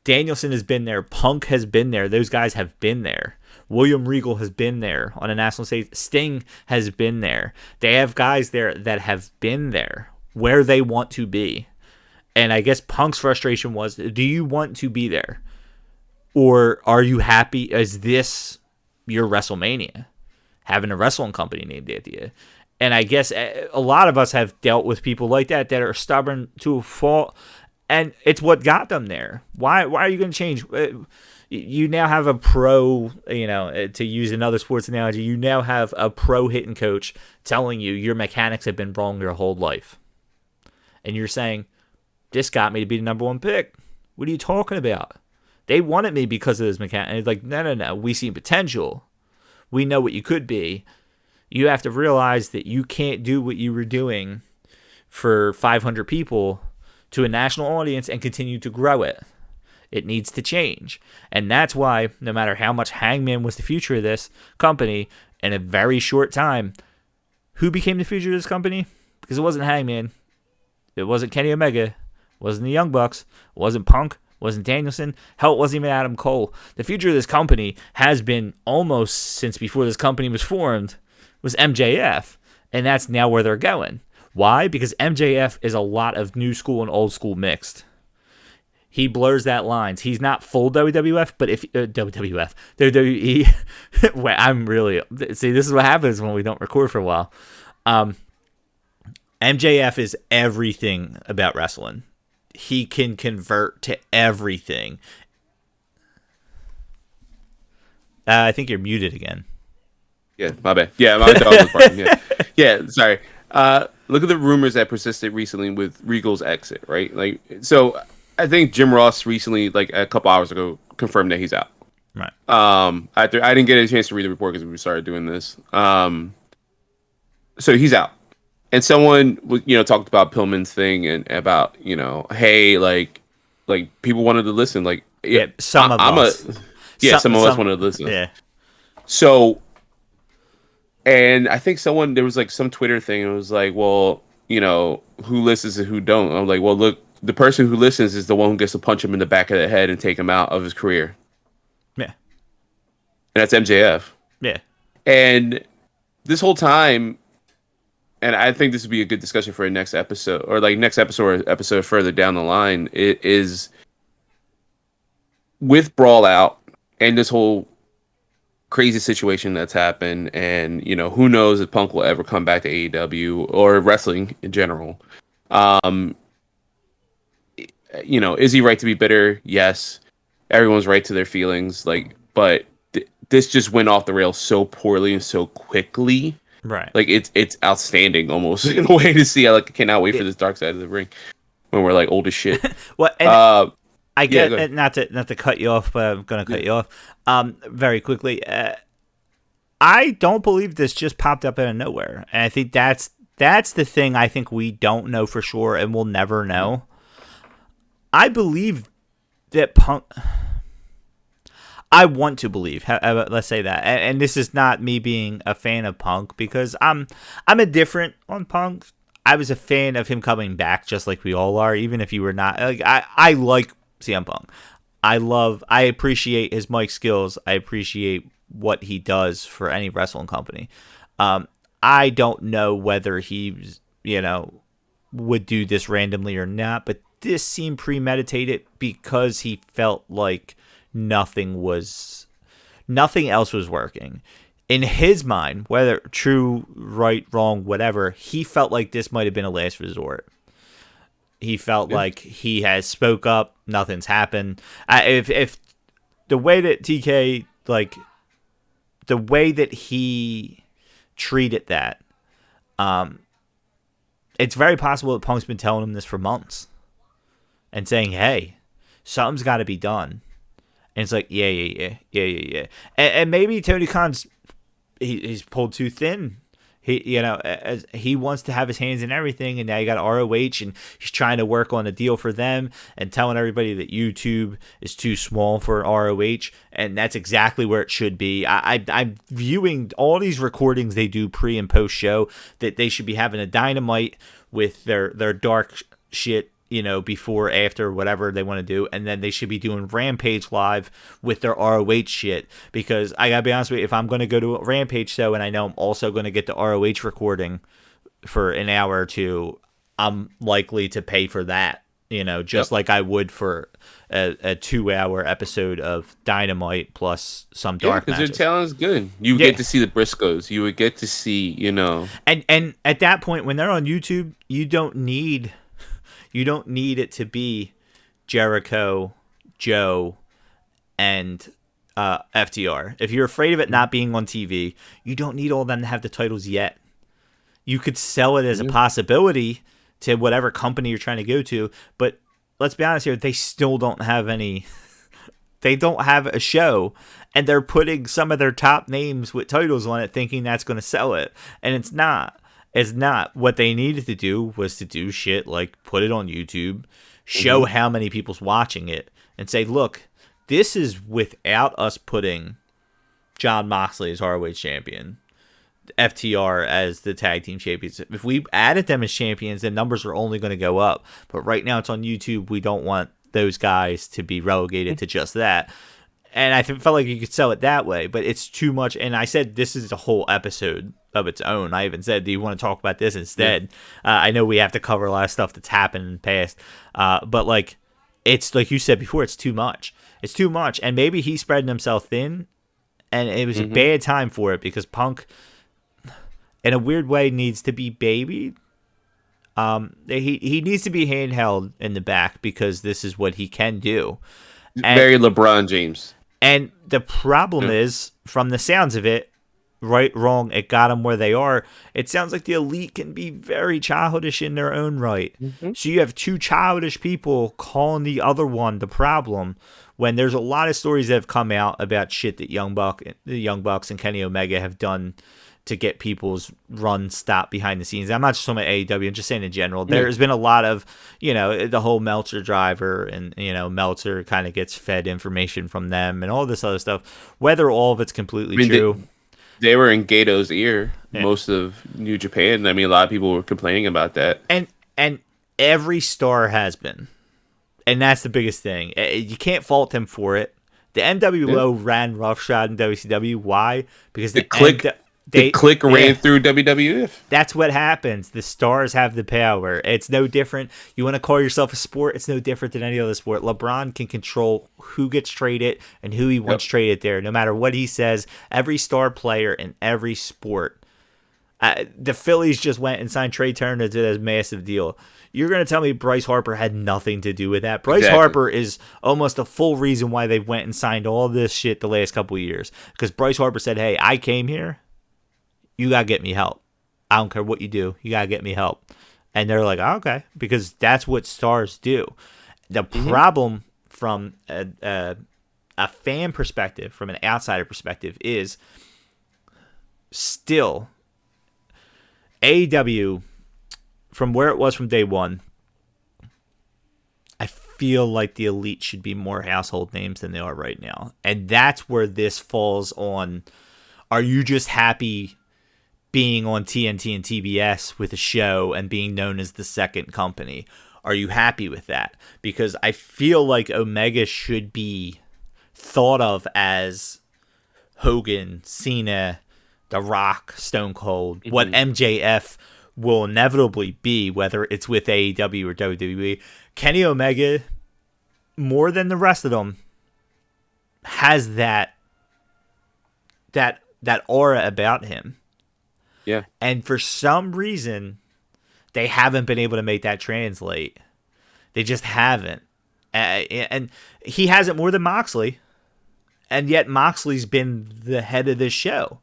Danielson has been there. Punk has been there. Those guys have been there. William Regal has been there on a national stage. Sting has been there. They have guys there that have been there where they want to be. And I guess Punk's frustration was, do you want to be there? Or are you happy? Is this your WrestleMania? Having a wrestling company named after you. And I guess a lot of us have dealt with people like that are stubborn to a fault. And it's what got them there. Why are you going to change? You now have a pro, to use another sports analogy, you now have a pro hitting coach telling you your mechanics have been wrong your whole life. And you're saying, this got me to be the number one pick. What are you talking about? They wanted me because of this mechanic. And it's like, no. We see potential. We know what you could be. You have to realize that you can't do what you were doing for 500 people to a national audience and continue to grow it. It needs to change. And that's why, no matter how much Hangman was the future of this company, in a very short time, who became the future of this company? Because it wasn't Hangman. It wasn't Kenny Omega. It wasn't the Young Bucks. It wasn't Punk. It wasn't Danielson. Hell, it wasn't even Adam Cole. The future of this company has been almost since before this company was formed, was MJF. And that's now where they're going. Why? Because MJF is a lot of new school and old school mixed. He blurs that lines. He's not full WWF, but if WWF, WWE. Well, I'm really see. This is what happens when we don't record for a while. MJF is everything about wrestling. He can convert to everything. I think you're muted again. Yeah, my bad. Yeah, my dog was barking. Yeah, sorry. Look at the rumors that persisted recently with Regal's exit, right? Like, so I think Jim Ross recently, like a couple hours ago, confirmed that he's out. Right. I didn't get a chance to read the report because we started doing this. So he's out, and someone talked about Pillman's thing and about hey, like people wanted to listen. Like some of us wanted to listen. Yeah. So. And I think there was like some Twitter thing. It was like, well, who listens and who don't. I'm like, well, look, the person who listens is the one who gets to punch him in the back of the head and take him out of his career. Yeah. And that's MJF. Yeah. And this whole time, and I think this would be a good discussion for a next episode, or like next episode or episode further down the line, it is with Brawl Out and this whole crazy situation that's happened, and who knows if Punk will ever come back to AEW or wrestling in general. Is he right to be bitter? Yes, everyone's right to their feelings. But this just went off the rails so poorly and so quickly. Right. Like it's outstanding almost in a way to see. I cannot wait for this dark side of the ring when we're old as shit. Well, and I get not to cut you off, but I'm gonna cut you off. Very quickly. I don't believe this just popped up out of nowhere, and I think that's the thing. I think we don't know for sure, and we'll never know. I believe that Punk. I want to believe. Let's say that, and this is not me being a fan of Punk because I'm indifferent on Punk. I was a fan of him coming back, just like we all are. Even if you were not, I like CM Punk. I appreciate his mic skills. I appreciate what he does for any wrestling company. I don't know whether he, would do this randomly or not, but this seemed premeditated because he felt like nothing else was working. In his mind, whether true, right, wrong, whatever, he felt like this might have been a last resort. He felt like he has spoke up, nothing's happened. If the way that TK, the way that he treated that, it's very possible that Punk's been telling him this for months and saying, hey, something's got to be done. And it's like, yeah. And maybe Tony Khan's, he's pulled too thin. He wants to have his hands in everything, and now you got ROH, and he's trying to work on a deal for them and telling everybody that YouTube is too small for ROH, and that's exactly where it should be. I'm viewing all these recordings they do pre and post show that they should be having a Dynamite with their dark shit, before, after, whatever they want to do. And then they should be doing Rampage live with their ROH shit. Because I gotta be honest with you, if I'm going to go to a Rampage show and I know I'm also going to get the ROH recording for an hour or two, I'm likely to pay for that, just like I would for a 2-hour episode of Dynamite plus some dark matches. Because their talent's good. You get to see the Briscoes. You would get to see, And at that point, when they're on YouTube, you don't need it to be Jericho, Joe, and FTR. If you're afraid of it not being on TV, you don't need all of them to have the titles yet. You could sell it as a possibility to whatever company you're trying to go to, but let's be honest here, they still don't have any. They don't have a show, and they're putting some of their top names with titles on it thinking that's going to sell it, and it's not. It's not. What they needed to do was to do shit like put it on YouTube, show how many people's watching it, and say, look, this is without us putting Jon Moxley as ROH champion, FTR as the tag team champions. If we added them as champions, the numbers are only going to go up. But right now it's on YouTube. We don't want those guys to be relegated to just that. And I felt like you could sell it that way, but it's too much. And I said this is a whole episode of its own. I even said, do you want to talk about this instead? I know we have to cover a lot of stuff that's happened in the past, but it's like you said before, it's too much. It's too much, and maybe he's spreading himself thin, and it was a bad time for it because Punk, in a weird way, needs to be babied. He needs to be handheld in the back because this is what he can do. Very LeBron James. And the problem is, from the sounds of it, right, wrong, it got them where they are. It sounds like the Elite can be very childish in their own right. So you have two childish people calling the other one the problem when there's a lot of stories that have come out about shit that the Young Bucks and Kenny Omega have done to get people's run stopped behind the scenes. I'm not just talking about AEW, I'm just saying in general. There's been a lot of, the whole Meltzer driver, and, Meltzer kind of gets fed information from them and all this other stuff. Whether all of it's completely true. They were in Gato's ear most of New Japan. I mean, a lot of people were complaining about that. And every star has been. And that's the biggest thing. You can't fault him for it. The NWO ran roughshod in WCW. Why? Because the The click ran through WWF. That's what happens. The stars have the power. It's no different. You want to call yourself a sport? It's no different than any other sport. LeBron can control who gets traded and who he wants traded there, no matter what he says. Every star player in every sport. The Phillies just went and signed Trey Turner to this massive deal. You're going to tell me Bryce Harper had nothing to do with that? Bryce Harper is almost a full reason why they went and signed all this shit the last couple of years. Because Bryce Harper said, hey, I came here. You got to get me help. I don't care what you do. You got to get me help. And they're like, oh, okay. Because that's what stars do. The problem from a fan perspective, from an outsider perspective, is still AEW, from where it was from day one, I feel like the Elite should be more household names than they are right now. And that's where this falls on, are you just happy being on TNT and TBS with a show and being known as the second company? Are you happy with that? Because I feel like Omega should be thought of as Hogan, Cena, The Rock, Stone Cold, what MJF will inevitably be, whether it's with AEW or WWE. Kenny Omega, more than the rest of them, has that aura about him. Yeah. And for some reason, they haven't been able to make that translate. They just haven't. And he hasn't more than Moxley. And yet Moxley's been the head of this show.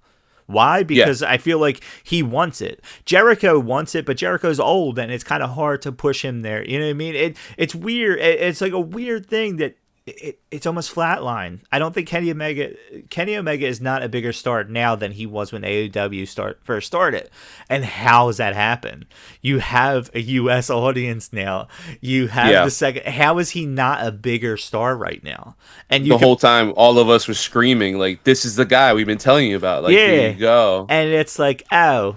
Why? Because I feel like he wants it. Jericho wants it, but Jericho's old, and it's kind of hard to push him there. You know what I mean? It's weird. It's like a weird thing that it's almost flatline. I don't think Kenny Omega is not a bigger star now than he was when AEW first started. And how does that happen? You have a U.S. audience now. You have the second. How is he not a bigger star right now? And the whole time, all of us were screaming like, "This is the guy we've been telling you about." Like, here you go. And it's like, oh,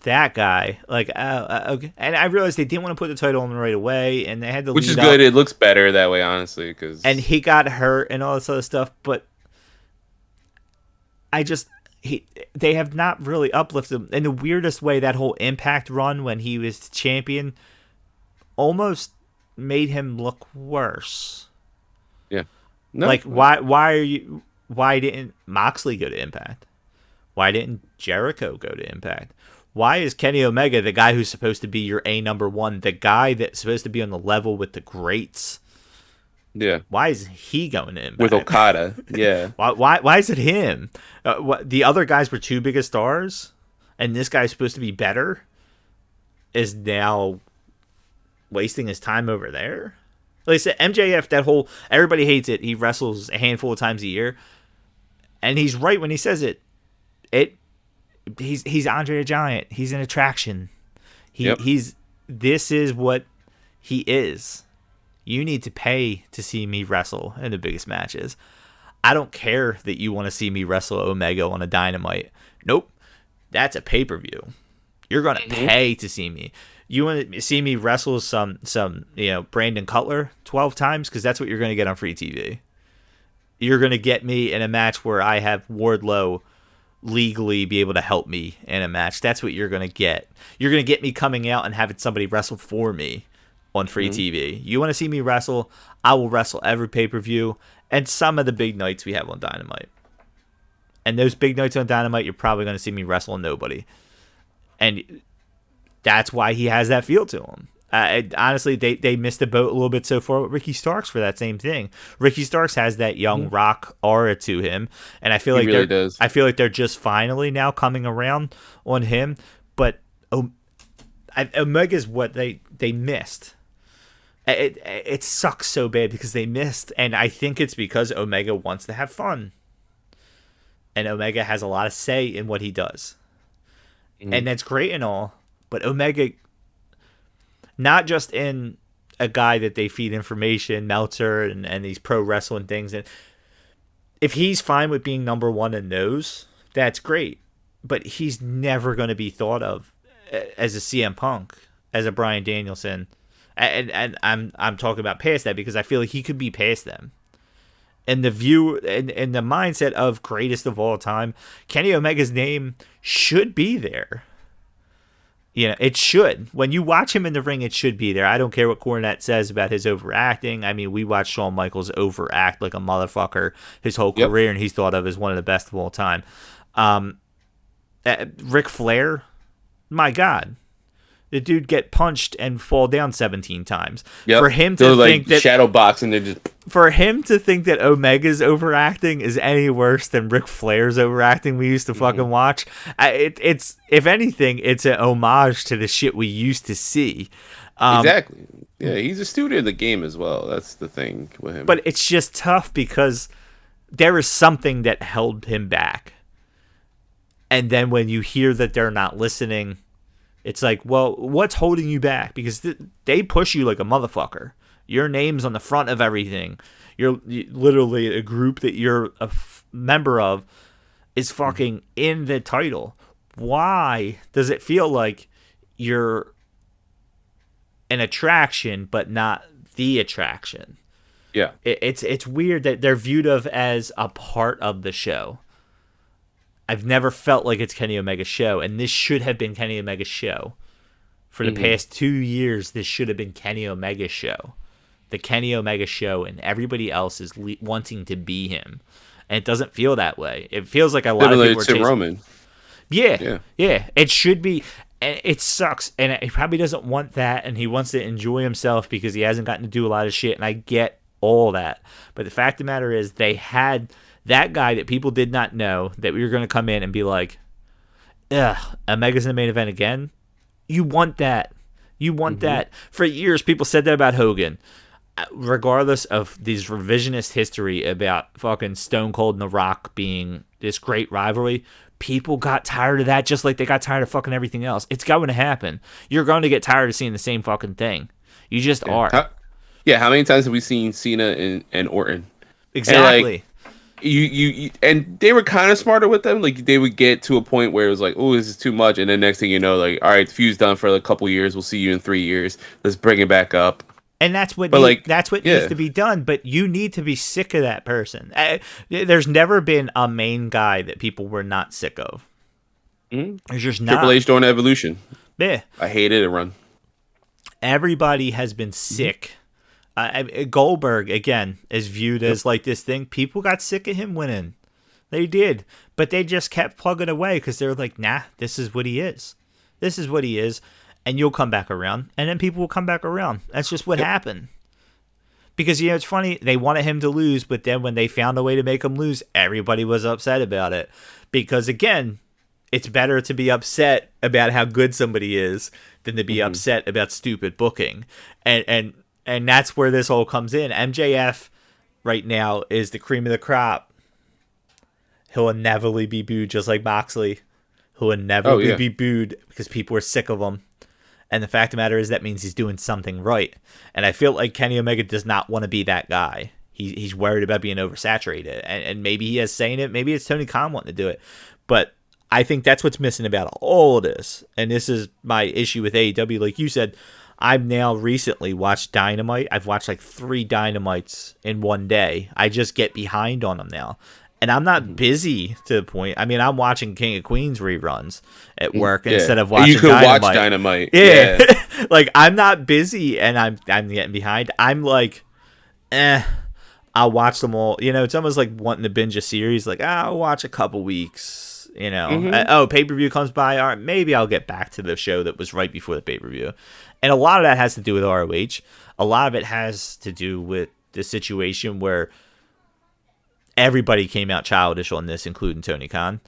that guy, like, okay. And I realized they didn't want to put the title on right away, and they had to, which is good. It looks better that way, honestly, because and he got hurt and all this other stuff. But they have not really uplifted him in the weirdest way. That whole Impact run when he was champion almost made him look worse. Yeah, no. Like, why didn't Moxley go to Impact? Why didn't Jericho go to Impact? Why is Kenny Omega, the guy who's supposed to be your #1, the guy that's supposed to be on the level with the greats? Yeah. Why is he going to Impact? With Okada, yeah. Why is it him? The other guys were too big of stars, and this guy's supposed to be better, is now wasting his time over there? Like I said, MJF, everybody hates it. He wrestles a handful of times a year, and he's right when he says it. He's Andre the Giant. He's an attraction. This is what he is. You need to pay to see me wrestle in the biggest matches. I don't care that you want to see me wrestle Omega on a Dynamite. Nope. That's a pay-per-view. You're going to pay to see me. You want to see me wrestle some Brandon Cutler 12 times? Because that's what you're going to get on free TV. You're going to get me in a match where I have Wardlow legally be able to help me in a match. That's what you're going to get. You're going to get me coming out and having somebody wrestle for me on free TV. You want to see me wrestle? I will wrestle every pay-per-view and some of the big nights we have on Dynamite. And those big nights on Dynamite, you're probably going to see me wrestle nobody. And that's why he has that feel to him. Honestly, they missed the boat a little bit so far with Ricky Starks for that same thing. Ricky Starks has that young rock aura to him, and I feel like I feel like they're just finally now coming around on him. But Omega's what they missed. It sucks so bad because they missed, and I think it's because Omega wants to have fun, and Omega has a lot of say in what he does, and that's great and all. But Omega, not just in a guy that they feed information, Meltzer, and these pro wrestling things. And if he's fine with being #1 in those, that's great. But he's never going to be thought of as a CM Punk, as a Bryan Danielson. And I'm talking about past that because I feel like he could be past them. and the view and the mindset of greatest of all time, Kenny Omega's name should be there. It should. When you watch him in the ring, it should be there. I don't care what Cornette says about his overacting. I mean, we watched Shawn Michaels overact like a motherfucker his whole career, and he's thought of as one of the best of all time. Ric Flair, my God. The dude get punched and fall down 17 times. Yep. For him to think that shadow boxing, they're just for him to think that Omega's overacting is any worse than Ric Flair's overacting we used to fucking watch. It's if anything, it's an homage to the shit we used to see. Exactly. Yeah, he's a student of the game as well. That's the thing with him. But it's just tough because there is something that held him back. And then when you hear that they're not listening, it's like, well, what's holding you back? Because they push you like a motherfucker. Your name's on the front of everything. You're literally a group that you're a member of is fucking in the title. Why does it feel like you're an attraction but not the attraction? Yeah. It's weird that they're viewed of as a part of the show. I've never felt like it's Kenny Omega's show, and this should have been Kenny Omega's show. For the past 2 years, this should have been Kenny Omega's show. The Kenny Omega show, and everybody else is wanting to be him. And it doesn't feel that way. It feels like a lot of people are chasing... Roman. Yeah. It should be... And it sucks, and he probably doesn't want that, and he wants to enjoy himself because he hasn't gotten to do a lot of shit, and I get all that. But the fact of the matter is, they had... that guy that people did not know that we were going to come in and be like, ugh, Omega's in the main event again. You want that. You want that. For years, people said that about Hogan. Regardless of these revisionist history about fucking Stone Cold and The Rock being this great rivalry, people got tired of that just like they got tired of fucking everything else. It's going to happen. You're going to get tired of seeing the same fucking thing. You just are. How many times have we seen Cena and Orton? Exactly. You and they were kind of smarter with them. Like they would get to a point where it was like, oh, this is too much, and then next thing you know, like, all right, the feud's done for a couple years. We'll see you in 3 years. Let's bring it back up. And that's what needs to be done. But you need to be sick of that person. There's never been a main guy that people were not sick of. There's just not. Triple H during Evolution. Yeah, I hated it. Run. Everybody has been sick. Goldberg, again, is viewed as like this thing. People got sick of him winning. They did. But they just kept plugging away because they were like, nah, this is what he is. This is what he is. And you'll come back around. And then people will come back around. That's just what happened. Because, it's funny. They wanted him to lose. But then when they found a way to make him lose, everybody was upset about it. Because, again, it's better to be upset about how good somebody is than to be upset about stupid booking. And that's where this all comes in. MJF right now is the cream of the crop. He'll inevitably be booed just like Moxley. He'll inevitably be booed because people are sick of him. And the fact of the matter is that means he's doing something right. And I feel like Kenny Omega does not want to be that guy. He's worried about being oversaturated. And maybe he has saying it. Maybe it's Tony Khan wanting to do it. But I think that's what's missing about all of this. And this is my issue with AEW. Like you said, I've now recently watched Dynamite. I've watched like 3 Dynamites in one day. I just get behind on them now. And I'm not busy to the point. I mean, I'm watching King of Queens reruns at work instead of watching Dynamite. You could watch Dynamite. Yeah. Like, I'm not busy and I'm getting behind. I'm like, I'll watch them all. It's almost like wanting to binge a series. Like, I'll watch a couple weeks. Pay-per-view comes by. All right, maybe I'll get back to the show that was right before the pay-per-view. And a lot of that has to do with ROH. A lot of it has to do with the situation where everybody came out childish on this, including Tony Khan.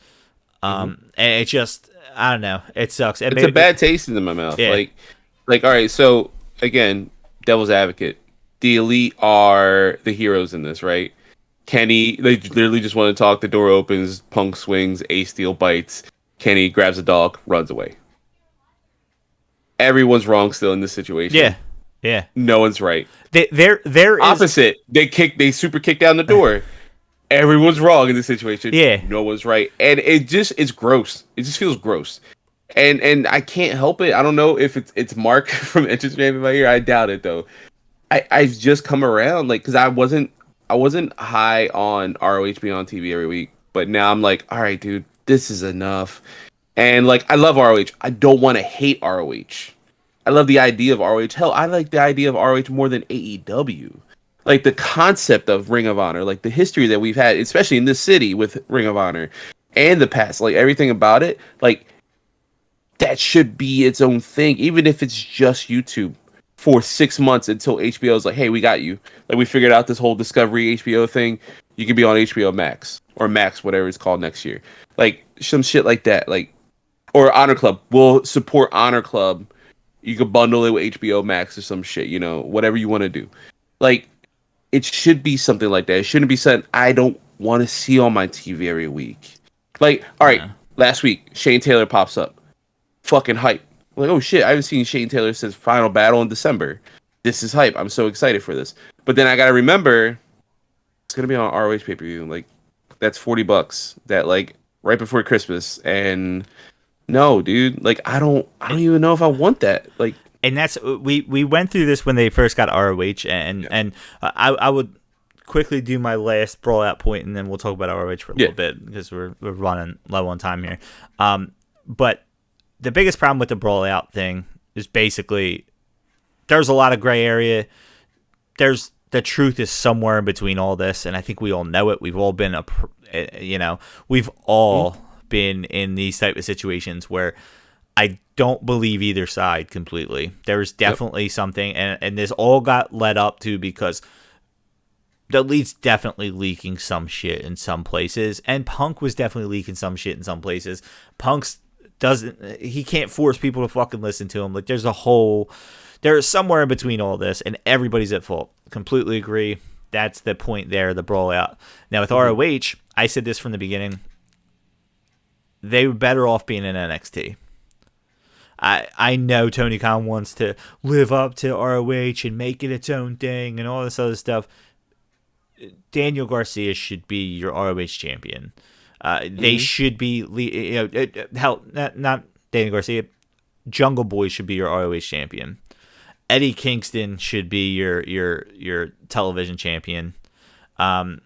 And it just, I don't know. It sucks. It's a bad taste in my mouth. Yeah. Like, all right, so, again, devil's advocate. The Elite are the heroes in this, right? Kenny, they literally just want to talk. The door opens, Punk swings, Ace Steel bites. Kenny grabs a dog, runs away. Everyone's wrong still in this situation. Yeah. No one's right. There is opposite. They super kick down the door. Everyone's wrong in this situation. Yeah. No one's right. And it's gross. It just feels gross. And I can't help it. I don't know if it's Mark from Entrance Jam in my ear. I doubt it though. I've just come around, like, because I wasn't I wasn't high on ROH being on TV every week, but now I'm like, all right, dude, this is enough. And like, I love ROH. I don't want to hate ROH. I love the idea of ROH. Hell, I like the idea of ROH more than AEW. Like the concept of Ring of Honor, like the history that we've had, especially in this city with Ring of Honor and the past, like everything about it, like that should be its own thing, even if it's just YouTube for 6 months until HBO is like, hey, we got you. Like we figured out this whole Discovery HBO thing. You can be on HBO Max or Max, whatever it's called next year. Like some shit like that. Like, or Honor Club. We'll support Honor Club. You could bundle it with HBO Max or some shit, whatever you want to do. Like, it should be something like that. It shouldn't be something I don't want to see on my TV every week. Like, all right, last week, Shane Taylor pops up. Fucking hype. I'm like, oh shit, I haven't seen Shane Taylor since Final Battle in December. This is hype. I'm so excited for this. But then I gotta remember, it's gonna be on ROH pay-per-view. Like, that's $40 that, like, right before Christmas. And no, dude, like, I don't even know if I want that. Like, and that's we went through this when they first got ROH, and I would quickly do my last Brawl Out point, and then we'll talk about ROH for a little bit because we're running low on time here. But the biggest problem with the Brawl Out thing is basically there's a lot of gray area. The truth is somewhere in between all this, and I think we all know it. We've all been we've all been in these type of situations where I don't believe either side completely. There's definitely something, and this all got led up to because the Elite's definitely leaking some shit in some places, and Punk was definitely leaking some shit in some places. He can't force people to fucking listen to him. Like, there's somewhere in between all this, and everybody's at fault. Completely agree. That's the point there, the Brawl Out. Now, with ROH, I said this from the beginning, they were better off being in NXT. I know Tony Khan wants to live up to ROH and make it its own thing and all this other stuff. Daniel Garcia should be your ROH champion. They should be, hell, not Daniel Garcia. Jungle Boy should be your ROH champion. Eddie Kingston should be your television champion. Top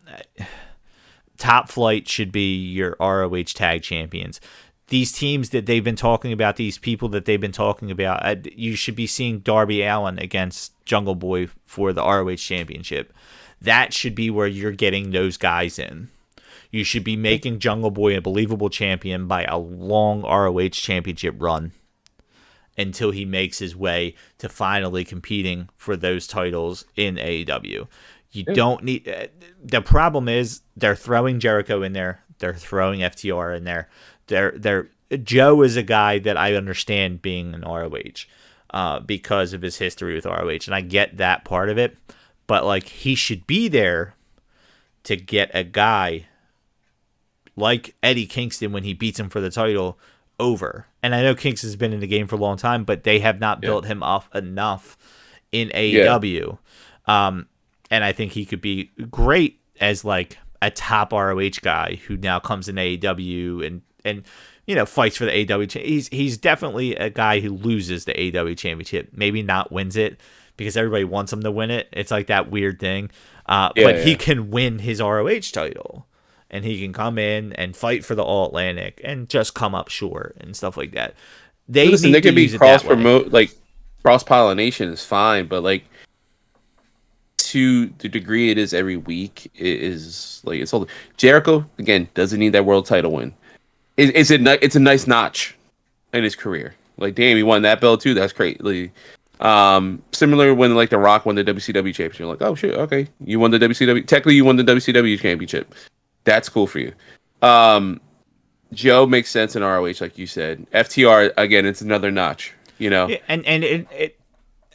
Flight should be your ROH tag champions. These teams that they've been talking about, these people that they've been talking about, you should be seeing Darby Allin against Jungle Boy for the ROH championship. That should be where you're getting those guys in. You should be making Jungle Boy a believable champion by a long ROH championship run until he makes his way to finally competing for those titles in AEW. You don't need... the problem is they're throwing Jericho in there. They're throwing FTR in there. Joe is a guy that I understand being in ROH because of his history with ROH, and I get that part of it. But like, he should be there to get a guy like Eddie Kingston when he beats him for the title over. And I know Kingston's been in the game for a long time, but they have not built him up enough in AEW. And I think he could be great as like a top ROH guy who now comes in AEW and fights for the AEW. He's definitely a guy who loses the AEW championship, maybe not wins it because everybody wants him to win it. It's like that weird thing. But he can win his ROH title, and he can come in and fight for the All Atlantic and just come up short and stuff like that. They can be cross promote, like cross pollination is fine, but like to the degree it is every week, it is like it's all. Jericho again doesn't need that world title win. It's a nice notch in his career. Like, damn, he won that belt too. That's great. Like, similar when like The Rock won the WCW championship. You're like, oh shit, okay, you won the WCW. Technically, you won the WCW championship. That's cool for you. Joe makes sense in ROH, like you said. FTR again, it's another notch. Yeah, and it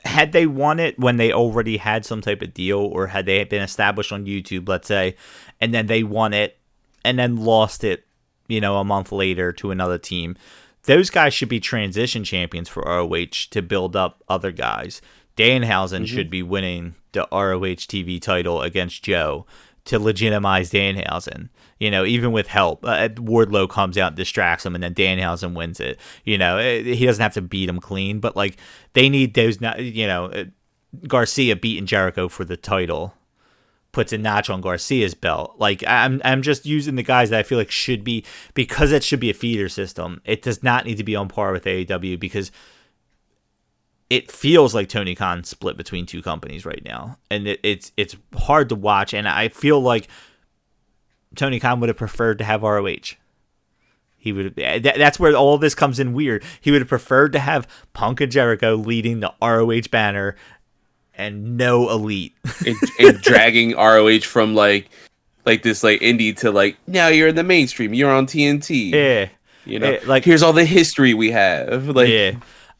had they won it when they already had some type of deal, or had they been established on YouTube, let's say, and then they won it and then lost it, a month later to another team. Those guys should be transition champions for ROH to build up other guys. Danhausen should be winning the ROH TV title against Joe to legitimize Danhausen. Even with help, Wardlow comes out and distracts him, and then Danhausen wins it. He doesn't have to beat him clean, but like they need those. Garcia beating Jericho for the title puts a notch on Garcia's belt. Like, I'm just using the guys that I feel like should be, because it should be a feeder system. It does not need to be on par with AEW, because it feels like Tony Khan split between two companies right now, and it's hard to watch. And I feel like Tony Khan would have preferred to have ROH. He would. That's where all this comes in weird. He would have preferred to have Punk and Jericho leading the ROH banner, and no Elite, and dragging ROH from like this like indie to like, now you're in the mainstream, you're on TNT. Yeah, you know, like, here's all the history we have. Like, yeah.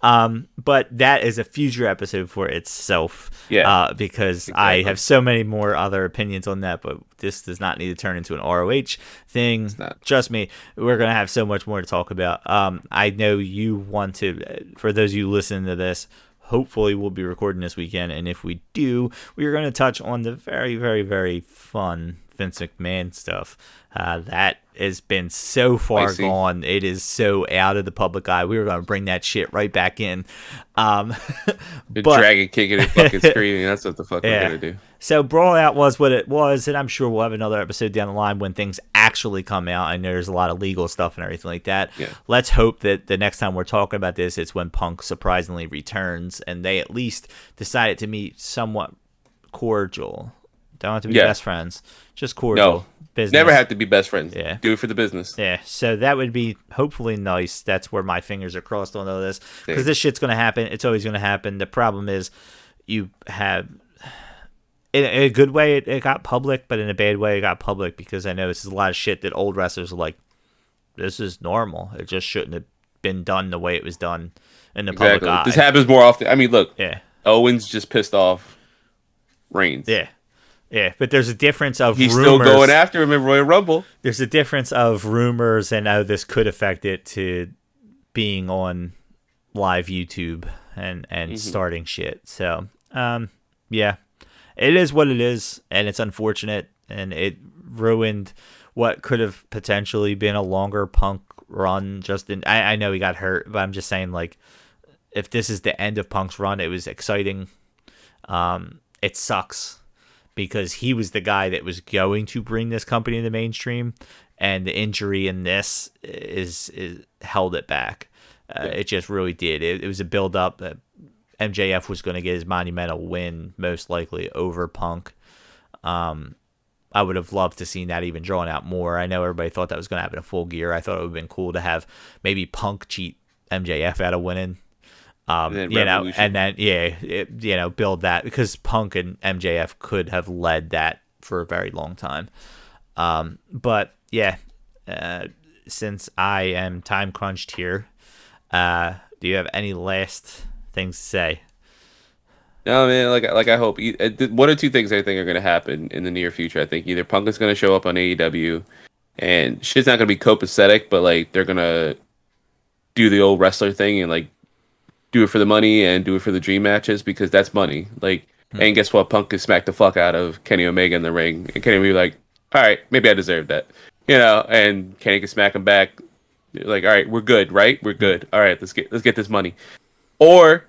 But that is a future episode for itself. Yeah. Because exactly. I have so many more other opinions on that, but this does not need to turn into an ROH thing. Trust me, we're going to have so much more to talk about. I know you want to, for those of you listening to this, hopefully we'll be recording this weekend. And if we do, we are going to touch on the very, very, very fun Vince McMahon stuff. That has been so far gone. It is so out of the public eye. We were going to bring that shit right back in. Dragging, kicking, and fucking screaming. That's what the fuck we're going to do. So Brawl Out was what it was, and I'm sure we'll have another episode down the line when things actually come out. I know there's a lot of legal stuff and everything like that. Yeah. Let's hope that the next time we're talking about this, it's when Punk surprisingly returns, and they at least decided to meet somewhat cordial. Don't have to be best friends. Just cordial. No. Business. Never have to be best friends. Yeah. Do it for the business. Yeah. So that would be hopefully nice. That's where my fingers are crossed on all this. Because this shit's going to happen. It's always going to happen. The problem is you have... In a good way, it got public, but in a bad way, it got public because I know this is a lot of shit that old wrestlers are like, this is normal. It just shouldn't have been done the way it was done in the public eye. This happens more often. I mean, look. Yeah. Owens just pissed off Reigns. Yeah. Yeah, but there's a difference of He's rumors. Still going after him in Royal Rumble. There's a difference of rumors and how this could affect it to being on live YouTube and starting shit. So, yeah, it is what it is, and it's unfortunate, and it ruined what could have potentially been a longer Punk run. I know he got hurt, but I'm just saying, like, if this is the end of Punk's run, it was exciting. It sucks. Because he was the guy that was going to bring this company in the mainstream, and the injury in this is held it back. It just really did. It was a build-up that MJF was going to get his monumental win, most likely, over Punk. I would have loved to seen that even drawn out more. I know everybody thought that was going to happen in Full Gear. I thought it would have been cool to have maybe Punk cheat MJF out of winning. And then build that, because Punk and MJF could have led that for a very long time. But yeah, since I am time crunched here, do you have any last things to say? No, man. Like I hope one or two things I think are going to happen in the near future. I think either Punk is going to show up on AEW, and shit's not going to be copacetic, but like they're going to do the old wrestler thing and like do it for the money and do it for the dream matches, because that's money. Like, and guess what? Punk can smack the fuck out of Kenny Omega in the ring, and Kenny will be like, all right, maybe I deserve that, you know. And Kenny can smack him back, like, all right, we're good, right? We're good. All right, let's get this money. Or,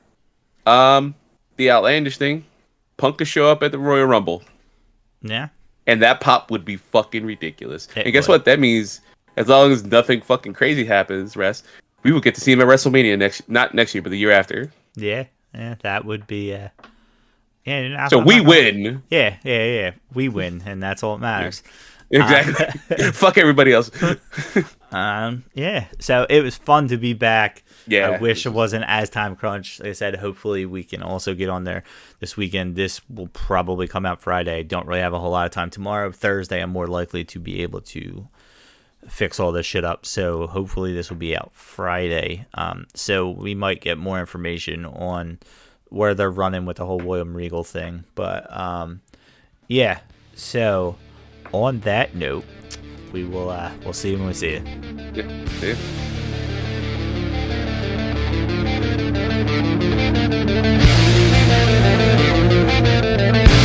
the outlandish thing, Punk could show up at the Royal Rumble. Yeah. And that pop would be fucking ridiculous. And guess what? That means as long as nothing fucking crazy happens, we will get to see him at WrestleMania not next year, but the year after. Yeah, that would be. So we win. Yeah, we win, and that's all that matters. Exactly. Fuck everybody else. Yeah. So it was fun to be back. Yeah. I wish it wasn't as time crunch. Like I said, hopefully we can also get on there this weekend. This will probably come out Friday. Don't really have a whole lot of time tomorrow. Thursday, I'm more likely to be able to fix all this shit up, so hopefully this will be out Friday. So we might get more information on where they're running with the whole William Regal thing. But yeah, so on that note, we'll see you when we see you. Yeah, see you. We'll be right back.